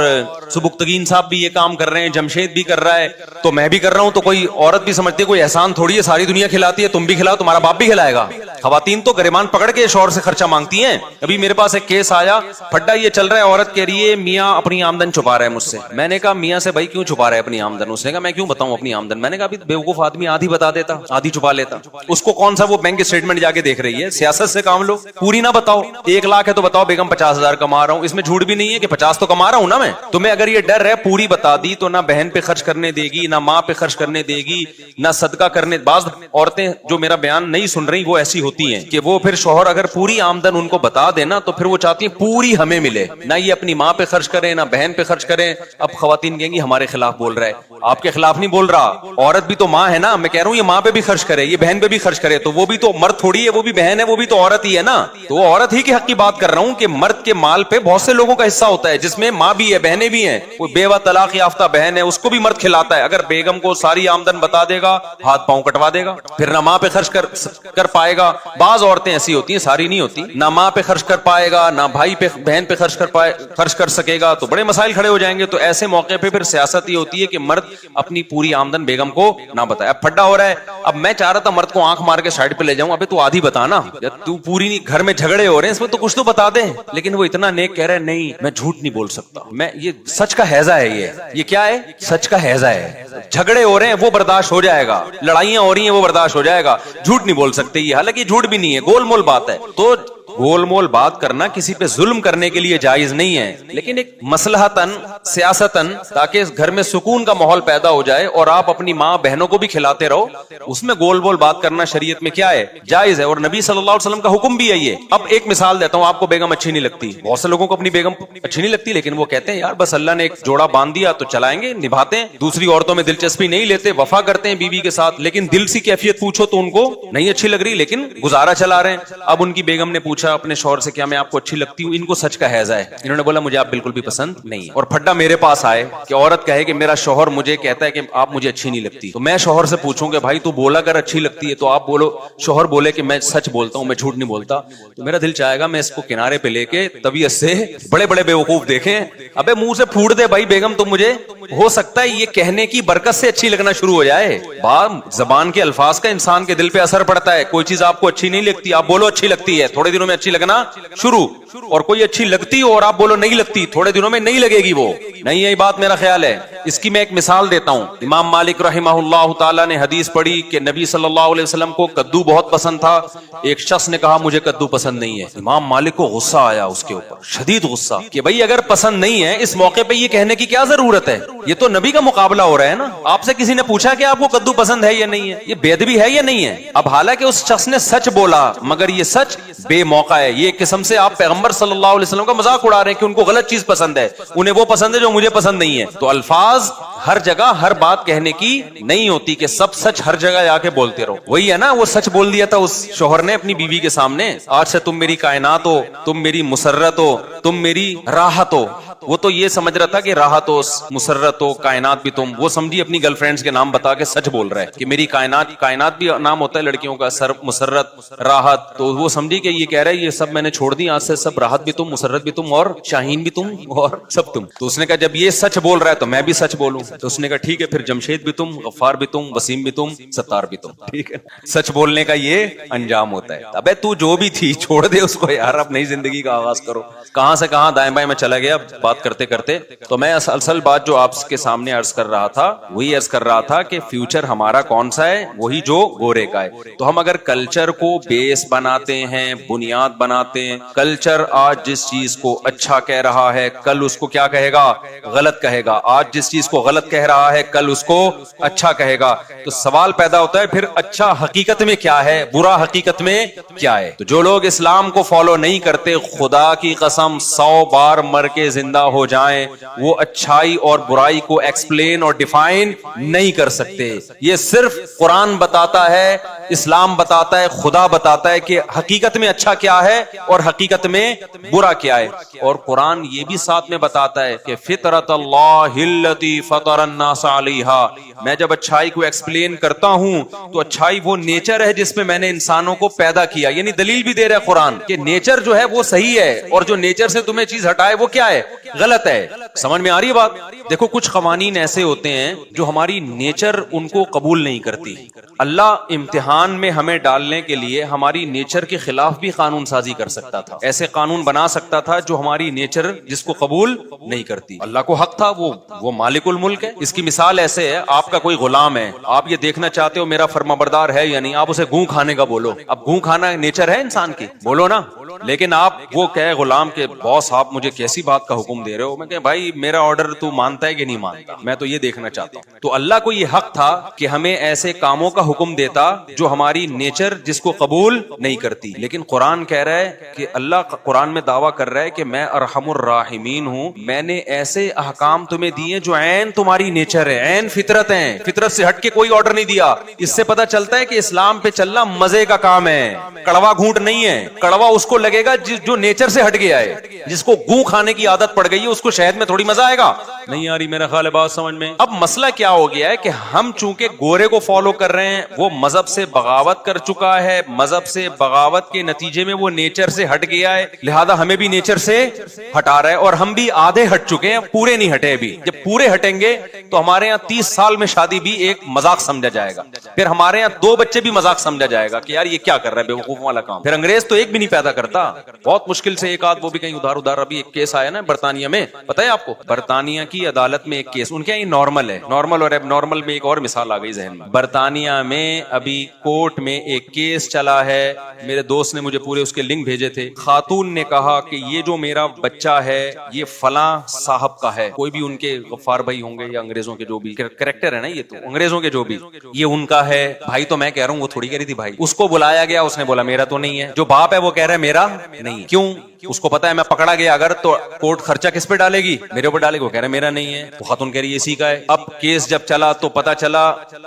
A: سبکتگین صاحب بھی یہ کام کر رہے ہیں, جمشید بھی کر رہا ہے, تو میں بھی کر رہا ہوں. تو کوئی عورت بھی سمجھتی ہے کوئی احسان تھوڑی ہے, ساری دنیا کھلاتی ہے, تم بھی کھلاؤ, تمہارا باپ بھی کھلائے گا. خواتین تو گریبان پکڑ کے شوہر سے خرچہ مانگتی ہیں. ابھی میرے پاس ایک کیس آیا, پھڈا یہ چل رہا ہے, عورت کہہ رہی ہے میاں اپنی آمدن چھپا رہا ہے مجھ سے. میں نے کہا میاں سے بھائی کیوں چھپا رہا ہے اپنی آمدن؟ اس نے کہا میں کیوں بتاؤں اپنی آمدن. میں نے کہا ابھی بیوقوف آدمی آدھی بتا دیتا, آدھی چھپا لیتا. اس کو کون سا وہ بینک اسٹیٹمنٹ جا کے دیکھ رہی ہے, سیاست سے کام لو, پوری نہ بتاؤ. 1 لاکھ ہے تو بتاؤ بیگم 50,000 کما رہا ہوں, اس میں جھوٹ بھی نہیں ہے کہ 50 تو کما رہا ہوں نا میں. تمہیں اگر یہ ڈر ہے پوری بتا دی تو نہ بہن پہ خرچ کرنے دے گی, نہ ماں پہ خرچ کرنے دے گی, نہ صدقہ کرنے. بعض عورتیں جو میرا بیان نہیں سن رہی وہ ایسی ہوتی ہیں کہ وہ پھر شوہر اگر پوری آمدن ان کو بتا دینا تو پھر وہ چاہتی ہیں پوری ہمیں ملے, نہ یہ اپنی ماں پہ خرچ کریں نہ بہن پہ خرچ کریں. اب خواتین کہیں گی ہمارے خلاف بول رہا ہے. آپ کے خلاف نہیں بول رہا, عورت بھی تو ماں ہے نا. میں کہہ رہا ہوں یہ ماں پہ بھی خرچ کرے, یہ بہن پہ بھی خرچ کرے, تو وہ بھی تو مرد تھوڑی ہے, وہ بھی بہن ہے, وہ بھی تو عورت ہی ہے نا. تو وہ عورت ہی کے حق کی بات کر رہا ہوں کہ مرد کے مال پہ بہت سے لوگوں کا حصہ ہوتا ہے, جس میں ماں بھی ہے, بہنیں بھی ہیں. کوئی بیوہ طلاق یافتہ بہن ہے, اس کو بھی مرد کھلاتا ہے. اگر بیگم کو ساری آمدن بتا دے گا ہاتھ پاؤں کٹوا دے گا, پھر نہ ماں پہ خرچ کر پائے گا. بعض عورتیں ایسی ہوتی ہیں, ساری نہیں ہوتی, نہ ماں پہ خرچ کر پائے گا, نہ بھائی پہ بہن پہ خرچ کر سکے گا, تو بڑے مسائل کھڑے ہو جائیں گے. تو ایسے موقع پہ پھر سیاست یہ ہوتی ہے کہ مرد اپنی پوری آمدن بیگم کو نہ بتائے. اب پھڈا ہو رہا ہے, اب میں چاہ رہا تھا مرد کو آنکھ مار کے سائڈ پہ لے جاؤں, ابے تو آدھی بتانا, تو پوری نہیں, گھر میں جھگڑے ہو رہے ہیں اس میں تو کچھ تو بتا دیں. لیکن وہ اتنا نیک کہہ رہا ہے نہیں میں جھوٹ نہیں بول سکتا, میں یہ سچ کا ہیضہ ہے, یہ کیا ہے, سچ کا ہیضہ ہے. جھگڑے ہو رہے ہیں وہ برداشت ہو جائے گا, لڑائیاں ہو رہی ہیں وہ برداشت ہو جائے گا, جھوٹ نہیں بول سکتے یہ, حالانکہ جھوٹ بھی نہیں ہے, گول مول بات ہے. تو گول مول بات کرنا کسی پہ ظلم کرنے کے لیے جائز نہیں ہے، لیکن ایک مصلحتاً سیاستاً تاکہ گھر میں سکون کا ماحول پیدا ہو جائے اور آپ اپنی ماں بہنوں کو بھی کھلاتے رہو، اس میں گول بول بات کرنا شریعت میں کیا ہے؟ جائز ہے، اور نبی صلی اللہ علیہ وسلم کا حکم بھی ہے یہ۔ اب ایک مثال دیتا ہوں، آپ کو بیگم اچھی نہیں لگتی، بہت سے لوگوں کو اپنی بیگم اچھی نہیں لگتی، لیکن وہ کہتے ہیں یار بس اللہ نے ایک جوڑا باندھ دیا تو چلائیں گے، نبھاتے ہیں، دوسری عورتوں میں دلچسپی نہیں لیتے، وفا کرتے ہیں بیوی کے ساتھ، لیکن دل سی کیفیت پوچھو تو ان کو نہیں اچھی لگ رہی، لیکن گزارا چلا رہے ہیں۔ اب ان کی بیگم نے پوچھا اپنے شوہر سے کیا میں آپ کو اچھی لگتی ہوں؟ ان کو سچ کا ہیضہ ہے، انہوں نے بولا مجھے آپ بالکل بھی پسند نہیں ہے، اور پھڈا میرے پاس آئے کہ عورت کہے کہ میرا شوہر مجھے کہتا ہے کہ آپ مجھے اچھی نہیں لگتی، تو میں شوہر سے پوچھوں کہ بھائی تو بولا اگر اچھی لگتی ہے تو آپ بولو، شوہر بولے کہ میں سچ بولتا ہوں، میں جھوٹ نہیں بولتا، تو میرا دل چاہے گا میں اس کو کنارے پہ لے کے طبیعت سے بڑے بڑے بیوقوف دیکھیں، ابے منہ سے پھوٹ دے بھائی بیگم تم مجھے، ہو سکتا ہے یہ کہنے کی برکت سے اچھی لگنا شروع ہو جائے۔ زبان کے الفاظ کا انسان کے دل پہ اثر پڑتا ہے، کوئی چیز آپ کو اچھی نہیں لگتی آپ بولو اچھی لگتی ہے، تھوڑے دنوں میں اچھی لگنا شروع، اور کوئی اچھی لگتی ہو اور آپ بولو نہیں لگتی، تھوڑے دنوں میں نہیں لگے گی، وہ نہیں ہے بات، میرا خیال ہے۔ اس کی میں ایک مثال دیتا ہوں، امام مالک رحمہ اللہ تعالی نے حدیث پڑھی کہ نبی صلی اللہ علیہ وسلم کو کدو بہت پسند تھا، ایک شخص نے کہا مجھے کدو پسند نہیں ہے، امام مالک کو غصہ آیا اس کے اوپر، شدید غصہ، کہ بھائی اگر پسند نہیں ہے اس موقع پہ یہ کہنے کی کیا ضرورت ہے، یہ تو نبی کا مقابلہ ہو رہا ہے نا، آپ سے کسی نے پوچھا کہ آپ کو کدو پسند ہے یا نہیں ہے، یہ بے ادبی ہے یا نہیں ہے؟ اب حالانکہ اس شخص نے سچ بولا مگر یہ سچ بے موقع ہے، یہ قسم سے آپ پیغمبر صلی اللہ علیہ وسلم کا مذاق اڑا رہے ہیں کہ ان کو غلط چیز پسند ہے، انہیں وہ پسند ہے جو مجھے پسند نہیں ہے۔ تو الفاظ ہر جگہ ہر بات کہنے کی نہیں ہوتی کہ سب سچ ہر جگہ جا کے بولتے رہو، وہی ہے نا، وہ سچ بول دیا تھا اس شوہر نے اپنی بیوی کے سامنے، آج سے تم میری کائنات ہو، تم میری مسرت ہو، تم میری راحت ہو، وہ تو یہ سمجھ رہا تھا کہ راحت ہو، مسرت ہو، کائنات بھی تم، وہ سمجھی اپنی گرل فرینڈز کے نام بتا کے سچ بول رہا ہے کہ میری کائنات، کائنات بھی نام ہوتا ہے لڑکیوں کا، مسرت، راحت، تو وہ سمجھی کہ یہ کہہ رہا ہے یہ سب میں نے چھوڑ دی، آج سے سب راحت بھی تم، مسرت بھی تم، اور شاہین بھی تم، اور سب تم۔ تو اس نے کہا جب یہ سچ بول رہا ہے تو میں بھی سچ بولوں، تو اس نے کہا ٹھیک ہے پھر جمشید بھی تم، غفار بھی تم، وسیم بھی تم، ستار بھی تم، ٹھیک ہے، سچ بولنے کا یہ انجام ہوتا ہے۔ ابے تو جو بھی تھی چھوڑ دے اس کو یار، اب نئی زندگی کا آغاز کرو۔ کہاں سے کہاں دائیں بائیں میں چلا گیا بات کرتے کرتے، تو میں اصل بات جو آپ کے سامنے عرض کر رہا تھا وہی عرض کر رہا تھا کہ فیوچر ہمارا کون سا ہے؟ وہی جو گورے کا ہے۔ تو ہم اگر کلچر کو بیس بناتے ہیں، بنیاد بناتے ہیں، کلچر آج جس چیز کو اچھا کہہ رہا ہے کل اس کو کیا کہے گا؟ غلط کہے گا، آج جس چیز کو غلط کہہ رہا ہے کل اس کو اچھا کہے گا، تو سوال پیدا ہوتا ہے پھر اچھا حقیقت میں کیا ہے، برا حقیقت میں کیا ہے؟ تو جو لوگ اسلام کو فالو نہیں کرتے، خدا کی قسم 100 بار مر کے زندہ ہو جائیں وہ اچھائی اور برائی کو ایکسپلین اور ڈیفائن نہیں کر سکتے۔ یہ صرف قرآن بتاتا ہے، اسلام بتاتا ہے، خدا بتاتا ہے کہ حقیقت میں اچھا کیا ہے اور حقیقت میں برا کیا ہے، اور قرآن یہ بھی ساتھ میں بتاتا ہے کہ فطرت اللہ التی فطر الناس علیہا، میں جب اچھائی کو ایکسپلین کرتا ہوں تو اچھائی وہ نیچر ہے جس میں میں نے انسانوں کو پیدا کیا، یعنی دلیل بھی دے رہا ہے قرآن کہ نیچر جو ہے وہ صحیح ہے، اور جو نیچر سے تمہیں چیز ہٹائے وہ کیا ہے؟ غلط ہے۔ سمجھ میں آ رہی ہے بات؟ دیکھو کچھ قوانین ایسے ہوتے ہیں جو ہماری نیچر ان کو قبول نہیں کرتی، اللہ امتحان میں ہمیں ڈالنے کے لیے ہماری نیچر کے خلاف بھی قانون سازی کر سکتا تھا، ایسے قانون بنا سکتا تھا جو ہماری نیچر جس کو قبول نہیں کرتی۔ اللہ کو حق تھا، وہ مالک الملک ہے۔ اس کی مثال ایسے ہے، آپ کا کوئی غلام ہے، آپ یہ دیکھنا چاہتے ہو میرا فرمانبردار ہے یا نہیں، آپ اسے گوں کھانے کا بولو، اب گوں کھانا نیچر ہے انسان کی، بولو نا، لیکن آپ وہ کہے غلام کے باس آپ مجھے کیسی بات کا حکم دے رہے ہو، میں کہ بھائی میرا آرڈر تو مانتا ہے کہ نہیں مانتا، میں تو یہ دیکھنا چاہتا ہوں۔ تو اللہ کو یہ حق تھا کہ ہمیں ایسے کاموں کا حکم دیتا جو ہماری نیچر جس کو قبول نہیں کرتی، لیکن قرآن کہہ رہا ہے کہ اللہ قرآن میں دعویٰ کر رہا ہے کہ میں ارحم الراحمین ہوں، میں نے ایسے احکام تمہیں دیے جو عین تمہاری نیچر ہے، عین فطرت ہیں، فطرت سے ہٹ کے کوئی آرڈر نہیں دیا۔ اس سے پتہ چلتا ہے کہ اسلام پہ چلنا مزے کا کام ہے، کڑوا گھونٹ نہیں ہے، کڑوا اس کو لگے گا جو نیچر سے ہٹ گیا ہے، جس کو گوں کھانے کی عادت پڑ گئی ہے اس کو شہد میں تھوڑی مزہ آئے گا، نہیں آ رہی میرا خیال ہے بات سمجھ میں۔ اب مسئلہ کیا ہو گیا ہے کہ ہم چونکہ گورے کو فالو کر رہے ہیں، وہ مذہب سے بغاوت کر چکا ہے، مذہب سے بغاوت کے نتیجے میں وہ نیچر سے ہٹ گیا ہے، لہذا ہمیں بھی نیچر سے ہٹا رہا ہے، اور ہم بھی آدھے ہٹ چکے ہیں، پورے نہیں ہٹے ابھی۔ جب پورے ہٹیں گے تو ہمارے یہاں 30 سال میں شادی بھی ایک مذاق سمجھا جائے گا، پھر ہمارے یہاں 2 بچے بھی مذاق سمجھا جائے گا کہ یار یہ کیا کر رہا ہے، بے وقوف والا کام۔ پھر انگریز تو ایک بھی نہیں پیدا کرتا، کرتا, بہت مشکل سے ایک آدھ, وہ بھی کہیں ادھار. ابھی ایک کیس آیا نا برطانیہ میں, پتہ ہے آپ کو, برطانیہ کی عدالت میں ایک کیس, ان کے یہ نارمل ہے, نارمل اور اب نارمل میں ایک اور مثال آ گئی ذہن میں. برطانیہ میں ابھی کورٹ میں ایک کیس چلا ہے, میرے دوست نے مجھے پورے اس کے لنک بھیجے تھے. خاتون نے کہا کہ یہ جو میرا بچہ ہے یہ فلاں صاحب کا ہے, کوئی بھی ان کے غفار بھائی ہوں گے یا انگریزوں کے جو بھی کریکٹر ہے نا, یہ تو انگریزوں کے جو بھی, یہ ان کا ہے بھائی. تو میں کہہ رہا ہوں, وہ تھوڑی کہہ رہی تھی بھائی. اس کو بلایا گیا, اس نے بولا میرا تو نہیں ہے. جو باپ ہے وہ کہہ رہا ہے میرا نہیں ہے. کیوں؟ اس کو پتا ہے میں پکڑا گیا اگر تو کورٹ خرچہ کس پہ ڈالے گی, میرے اوپر ڈالے گی. وہ کہہ رہا ہے میرا نہیں ہے. وہ خاتون کہہ رہی ہے اسی کا ہے. اب کیس جب چلا تو پتا چلا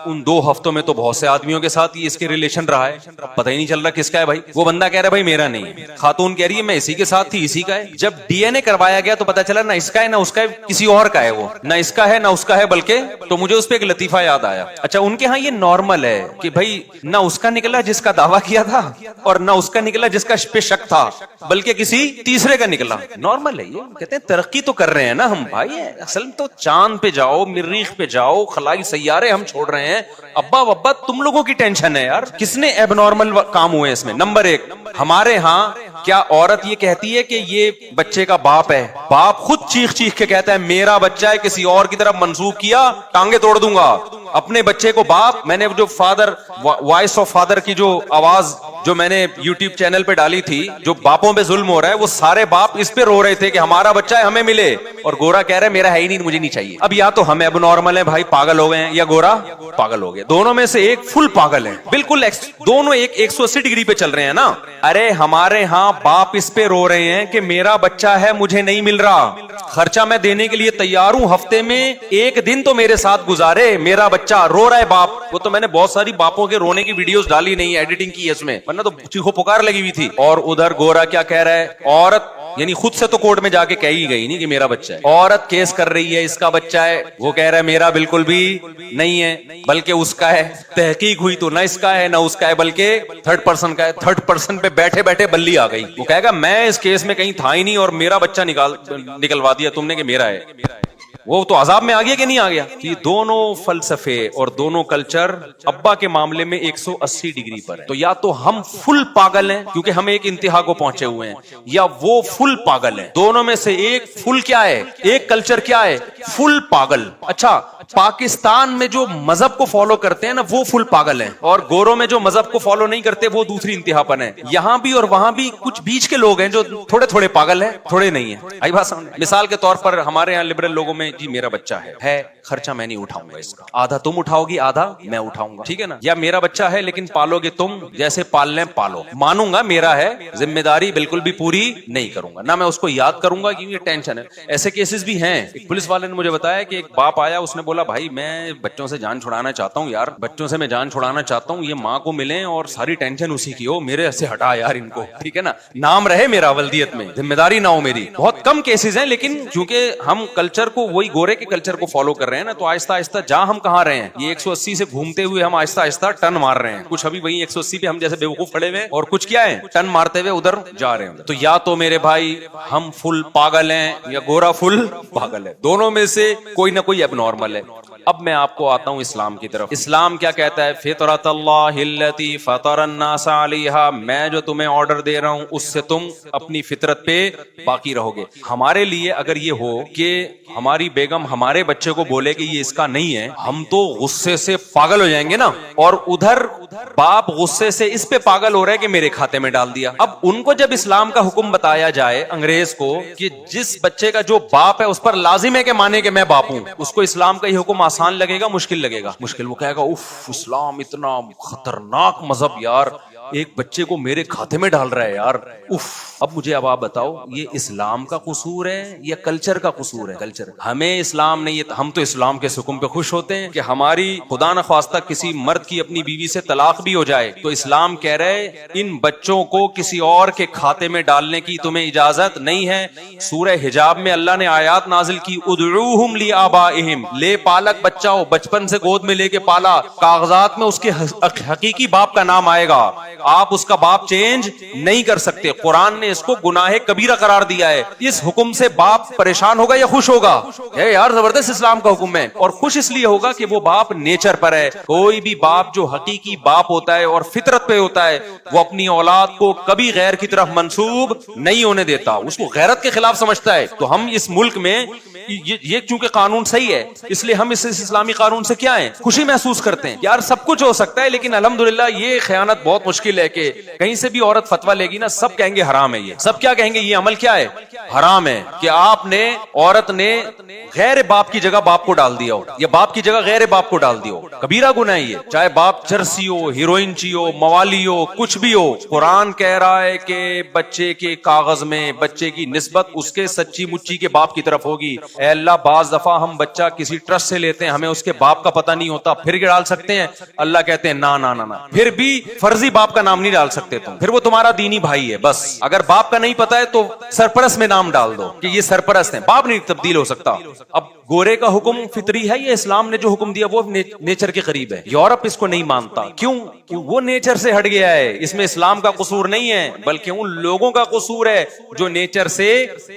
A: ان 2 ہفتوں میں تو بہت سے آدمیوں کے ساتھ یہ اس کے ریلیشن رہا ہے, پتہ ہی نہیں چل رہا کس کا ہے بھائی. وہ بندہ کہہ رہا ہے بھائی میرا نہیں ہے, خاتون کہہ رہی ہے میں اسی کے ساتھ تھی, اسی کا ہے. جب ڈی این اے کروایا گیا تو پتا چلا نہ اس کا ہے نہ اس کا ہے, کسی اور کا ہے. وہ نہ اس کا ہے نہ اس کا ہے, بلکہ تو مجھے اس پہ ایک لطیفہ یاد آیا. اچھا ان کے ہاں یہ نارمل ہے کہ بھائی نہ اس کا نکلا جس کا دعویٰ کیا تھا اور نہ اس کا نکلا جس کا پہ شک تھا, بلکہ کسی تیسرے کا نکلا. نارمل ہے یہ. کہتے ہیں ترقی تو کر رہے ہیں نا ہم بھائی, اصل تو چاند پہ جاؤ, مریخ پہ جاؤ, خلائی سیارے ہم چھوڑ رہے ہیں. ابا وبا تم لوگوں کی ٹینشن ہے یار, کس نے ایب نارمل کام ہوئے اس میں. نمبر 1, ہمارے ہاں کیا عورت یہ کہتی ہے کہ یہ بچے کا باپ ہے, باپ خود چیخ چیخ کے کہتا ہے میرا بچہ ہے, کسی اور کی طرف منسوخ کیا ٹانگیں توڑ دوں گا. اپنے بچے کو باپ, میں نے جو فادر وائس آف فادر کی جو آواز جو میں نے یوٹیوب چینل پہ ڈالی تھی, جو باپوں پہ ظلم ہو رہا ہے, وہ سارے باپ اس پہ رو رہے تھے کہ ہمارا بچہ ہے ہمیں ملے, اور گورا کہہ رہا ہے میرا ہے ہی نہیں, مجھے نہیں چاہیے. اب یا تو ہم اب نارمل ہیں بھائی, پاگل ہو گئے ہیں, یا گورا پاگل ہو گیا. دونوں میں سے ایک فل پاگل ہے, بالکل دونوں ایک 180 ڈگری پہ چل رہے ہیں نا. ارے ہمارے ہاں باپ اس پہ رو رہے ہیں کہ میرا بچہ ہے مجھے نہیں مل رہا, خرچہ میں دینے کے لیے تیار ہوں, ہفتے میں 1 دن تو میرے ساتھ گزارے, میرا بچہ رو رہا ہے باپ. وہ تو میں نے بہت ساری باپوں کے رونے کی ویڈیوز ڈالی نہیں, ایڈیٹنگ کی ہے اس میں, ورنہ تو چیخو پکار لگی ہوئی تھی. اور ادھر گورا کیا کہہ رہا ہے, عورت یعنی خود سے تو کورٹ میں جا کے کہہ ہی گئی نہیں کہ میرا بچہ ہے, عورت کیس کر رہی ہے اس کا بچہ ہے, وہ کہہ رہا ہے میرا بالکل بھی نہیں ہے بلکہ اس کا ہے. تحقیق ہوئی تو نہ اس کا ہے نہ اس کا ہے بلکہ 3rd پرسن کا ہے. 3rd پرسن پہ بیٹھے بیٹھے بلی آ گئی, وہ کہے گا میں اس کیس میں کہیں تھا ہی نہیں اور میرا بچہ نکلوا دیا تم نے کہ میرا ہے. وہ تو عذاب میں آ گیا کہ نہیں آ گیا. یہ دونوں فلسفے اور دونوں کلچر ابا کے معاملے میں 180 ڈگری پر ہے. تو یا تو ہم فل پاگل ہیں کیونکہ ہم ایک انتہا کو پہنچے ہوئے ہیں, یا وہ فل پاگل ہیں. دونوں میں سے ایک فل کیا ہے, ایک کلچر کیا ہے, فل پاگل. اچھا پاکستان میں جو مذہب کو فالو کرتے ہیں نا وہ فل پاگل ہیں, اور گوروں میں جو مذہب کو فالو نہیں کرتے وہ دوسری انتہا پر ہیں. یہاں بھی اور وہاں بھی کچھ بیچ کے لوگ ہیں جو تھوڑے تھوڑے پاگل ہیں, تھوڑے نہیں ہیں. آئی بات سمجھ. مثال کے طور پر ہمارے یہاں لبرل لوگوں میں جی میرا بچہ ہے خرچہ میں نہیں اٹھاؤں گا اس کا, آدھا تم اٹھاؤ گی آدھا میں اٹھاؤں گا, ٹھیک ہے نا. یا میرا بچہ ہے لیکن پالو گے تم, جیسے پالنے پالو, مانوں گا میرا ہے, ذمہ داری بالکل بھی پوری نہیں کروں گا, نہ میں اس کو یاد کروں گا کیونکہ ٹینشن ہے. ایسے کیسز بھی ہیں. ایک پولیس والے نے مجھے بتایا کہ ایک باپ آیا, اس نے بولا بھائی میں بچوں سے جان چھڑانا چاہتا ہوں یار, بچوں سے میں جان چھڑانا چاہتا ہوں, یہ ماں کو ملیں اور ساری ٹینشن اسی کی ہو, میرے سے ہٹا یار ان کو, ٹھیک ہے نا, نام رہے میرا ولدیت میں, ذمہ داری نہ ہو میری. بہت کم کیسز ہیں, لیکن چونکہ ہم کلچر کو وہی گورے کے کلچر کو فالو کر رہے ہیں نا, تو آہستہ آہستہ جہاں ہم کہاں رہے ہیں, یہ 180 سے گھومتے ہوئے ہم آہستہ آہستہ ٹن مار رہے ہیں. کچھ ابھی وہی 180 پہ ہم جیسے بیوقوف کھڑے ہوئے, اور کچھ کیا ہے ٹن مارتے ہوئے ادھر جا رہے ہیں. تو یا تو میرے بھائی ہم فل پاگل ہیں یا گورا فل پاگل ہے, دونوں میں سے کوئی نہ کوئی اب نارمل ہے. اب میں آپ کو آتا ہوں اسلام کی طرف. اسلام کیا کہتا ہے, فطرت اللہ التی فطر الناس علیہا, میں جو تمہیں آرڈر دے رہا ہوں اس سے تم اپنی فطرت پہ باقی رہو گے. ہمارے لیے اگر یہ ہو کہ ہماری بیگم ہمارے بچے کو بولے کہ یہ اس کا نہیں ہے, ہم تو غصے سے پاگل ہو جائیں گے نا, اور ادھر باپ غصے سے اس پہ پاگل ہو رہا ہے کہ میرے کھاتے میں ڈال دیا. اب ان کو جب اسلام کا حکم بتایا جائے انگریز کو کہ جس بچے کا جو باپ ہے اس پر لازم ہے کہ مانے کہ میں باپ ہوں, اس کو اسلام کا یہ حکم آسان لگے گا مشکل لگے گا؟ مشکل. وہ کہے گا اف اسلام اتنا خطرناک مذہب یار, ایک بچے کو میرے کھاتے میں ڈال رہا ہے یار, اف. اب مجھے اب آپ بتاؤ یہ اسلام کا قصور ہے یا کلچر کا قصور ہے؟ کلچر. ہمیں اسلام نہیں, ہم تو اسلام کے حکم پہ خوش ہوتے ہیں کہ ہماری خدا نخواستہ کسی مرد کی اپنی بیوی سے طلاق بھی ہو جائے تو اسلام کہہ رہے ان بچوں کو کسی اور کے کھاتے میں ڈالنے کی تمہیں اجازت نہیں ہے. سورہ حجاب میں اللہ نے آیات نازل کی, ادعوہم لآبائہم, لے پالک بچہ ہو, بچپن سے گود میں لے کے پالا, کاغذات میں اس کے حقیقی باپ کا نام آئے گا, آپ اس کا باپ چینج نہیں کر سکتے. قرآن نے اس کو گناہ کبیرہ قرار دیا ہے. اس حکم سے باپ پریشان ہوگا یا خوش ہوگا؟ یار زبردست اسلام کا حکم ہے. اور خوش اس لیے ہوگا کہ وہ باپ نیچر پر ہے. کوئی بھی باپ جو حقیقی باپ ہوتا ہے اور فطرت پہ ہوتا ہے وہ اپنی اولاد کو کبھی غیر کی طرف منسوب نہیں ہونے دیتا, اس کو غیرت کے خلاف سمجھتا ہے. تو ہم اس ملک میں یہ چونکہ قانون صحیح ہے اس لیے ہم اس اسلامی قانون سے کیا ہیں, خوشی محسوس کرتے ہیں. یار سب کچھ ہو سکتا ہے لیکن الحمدللہ یہ خیانت بہت مشکل ہے کہ کہیں سے بھی عورت فتویٰ لے گی نا, سب کہیں گے حرام ہے. یہ سب کیا کہیں گے, یہ عمل کیا ہے, حرام ہے. کہ آپ نے عورت نے غیر باپ کی جگہ باپ کو ڈال دیا ہو یا باپ کی جگہ غیر باپ کو ڈال دیا ہو, کبیرہ گناہ ہے یہ. چاہے باپ چرسی ہو, ہیروئن چی ہو, موالی ہو, کچھ بھی ہو. قرآن کہہ رہا ہے کہ بچے کے کاغذ میں بچے کی نسبت اس کے سچی مچی کے باپ کی طرف ہوگی. اے اللہ بعض دفعہ ہم بچہ کسی ٹرسٹ سے لیتے ہیں, ہمیں اس کے باپ کا پتہ نہیں ہوتا, پھر کے ڈال سکتے ہیں. اللہ کہتے ہیں نا نا نا نا, پھر بھی فرضی باپ کا نام نہیں ڈال سکتے تم, پھر وہ تمہارا دینی بھائی ہے. بس اگر باپ کا نہیں پتا ہے تو سرپرست میں نام ڈال دو کہ یہ سرپرست ہیں, باپ نہیں تبدیل ہو سکتا. اب گورے کا حکم فطری ہے, یہ اسلام نے جو حکم دیا وہ نیچر کے قریب ہے. یورپ اس کو نہیں مانتا, کیوں؟ کہ وہ نیچر سے ہٹ گیا ہے. اس میں اسلام کا قصور نہیں ہے بلکہ ان لوگوں کا قصور ہے جو نیچر سے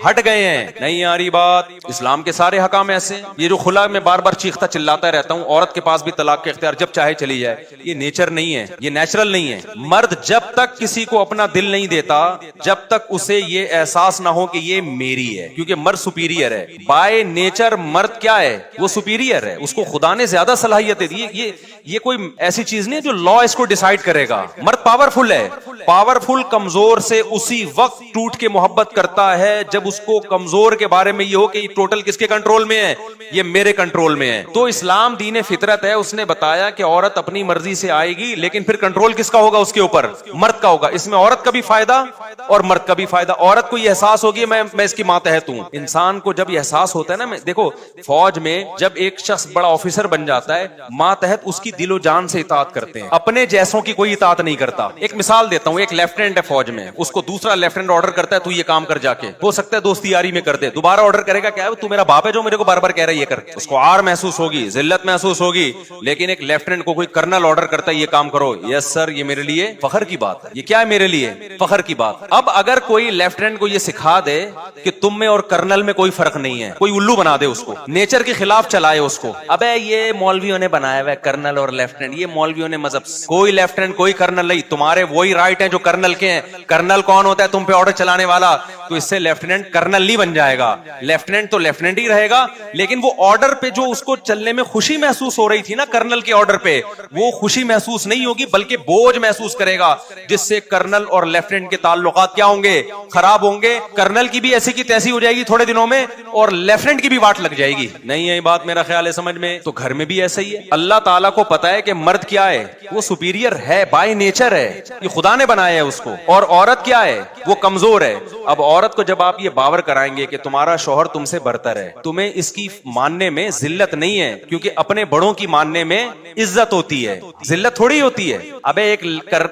A: ہٹ گئے ہیں. نہیں آ رہی بات؟ اسلام کے سارے حکام ایسے. یہ جو خلا میں بار بار چیختا چلاتا رہتا ہوں, عورت کے پاس بھی طلاق کا اختیار جب چاہے چلی جائے, یہ نیچر نہیں ہے, یہ نیچرل نہیں ہے. مرد جب تک کسی کو اپنا دل نہیں دیتا جب تک اسے یہ احساس نہ ہو کہ یہ میری ہے, کیونکہ مرد سپیریئر ہے. بائی نیچر مرد کیا ہے, وہ سپیریئر ہے, اس کو خدا نے زیادہ صلاحیت دی. یہ کوئی ایسی چیز نہیں ہے جو لا اس کو ڈیسائیڈ کرے گا. مرد پاورفل ہے, پاورفل کمزور سے اسی وقت ٹوٹ کے محبت کرتا ہے جب اس کو کمزور کے بارے میں یہ ہو کہ یہ ٹوٹل کس کے کنٹرول میں ہے, یہ میرے کنٹرول میں ہے. تو اسلام دین فطرت ہے, اس نے بتایا کہ عورت اپنی مرضی سے آئے گی لیکن پھر کنٹرول کس کا ہوگا, اس کے اوپر مرد کا ہوگا. اس میں عورت کا بھی فائدہ اور مرد کا بھی فائدہ. عورت کو یہ احساس ہوگی میں اس کی ماتحت ہوں. انسان کو جب یہ احساس ہوتا ہے نا, میں دیکھو فوج میں جب ایک شخص بڑا آفیسر بن جاتا ہے ماتحت اس کی دل و جان سے اطاعت کرتے ہیں, اپنے جیسوں کی کوئی اطاعت نہیں کرتا. ایک مثال دیتا ہوں, ایک لیفٹیننٹ ہے فوج میں, اس کو دوسرا لیفٹیننٹ آرڈر کرتا ہے تو یہ کام کر جا کے, ہو سکتا ہے دوستی یاری میں کر دے, دوبارہ آرڈر کرے گا, کیا ہے تو میرا باپ ہے جو میرے کو بار بار کہہ رہا ہے یہ کر. اس کو عار محسوس ہوگی, ذلت محسوس ہوگی. لیکن ایک لیفٹیننٹ کو کوئی کرنل آرڈر کرتا ہے یہ کام کرو, یس سر, یہ میرے لیے فخر کی بات ہے. یہ کیا ہے میرے لیے فخر کی بات. اب اگر کوئی لیفٹیننٹ کو یہ سکھا دے کہ تم میں اور کرنل میں کوئی فرق نہیں ہے, کوئی الو بنا دے اس کو, نیچر کے خلاف چلائے اس کو, ابے یہ مولویوں نے بنایا ہوا ہے کرنل اور لیفٹیننٹ, یہ مولویوں نے مذہب, کوئی لیفٹیننٹ کوئی کرنل نہیں, تمہارے وہی رائٹ ہیں جو کرنل کے ہیں. کرنل کون ہوتا ہے, تم پہ آرڈر چلانے والا. تو اس سے لیفٹیننٹ کرنل نہیں بن جائے گا, لیفٹیننٹ تو لیفٹیننٹ ہی رہے گا. لیکن وہ آرڈر پہ جو اس کو چلنے میں خوشی محسوس ہو رہی تھی نا کرنل کے آرڈر پہ, وہ خوشی محسوس نہیں ہوگی بلکہ بوجھ محسوس کرے گا, جس سے کرنل اور لیفٹیننٹ کے تعلقات کیا ہوں گے, خراب ہوں گے. کرنل کی بھی ایسی کی تیسی ہو جائے گی تھوڑے دنوں میں اور لیفٹیننٹ کی بھی واٹ لگ جائے گی. نہیں ہے بات, میرا خیال ہے سمجھ میں. تو گھر میں بھی ایسا ہی ہے. اللہ تعالیٰ کو پتا ہے کہ مرد کیا ہے, وہ سپیریئر ہے, بائی نیچر ہے, یہ خدا نے بنایا ہے اس کو, اور عورت کیا ہے, وہ کمزور ہے. اب عورت کو جب آپ یہ باور کرائیں گے کہ تمہارا شوہر تم سے برتر ہے, تمہیں اس کی ماننے میں ذلت نہیں ہے, کیونکہ اپنے بڑوں کی ماننے میں عزت ہوتی ہے, ذلت تھوڑی ہوتی ہے. ابے ایک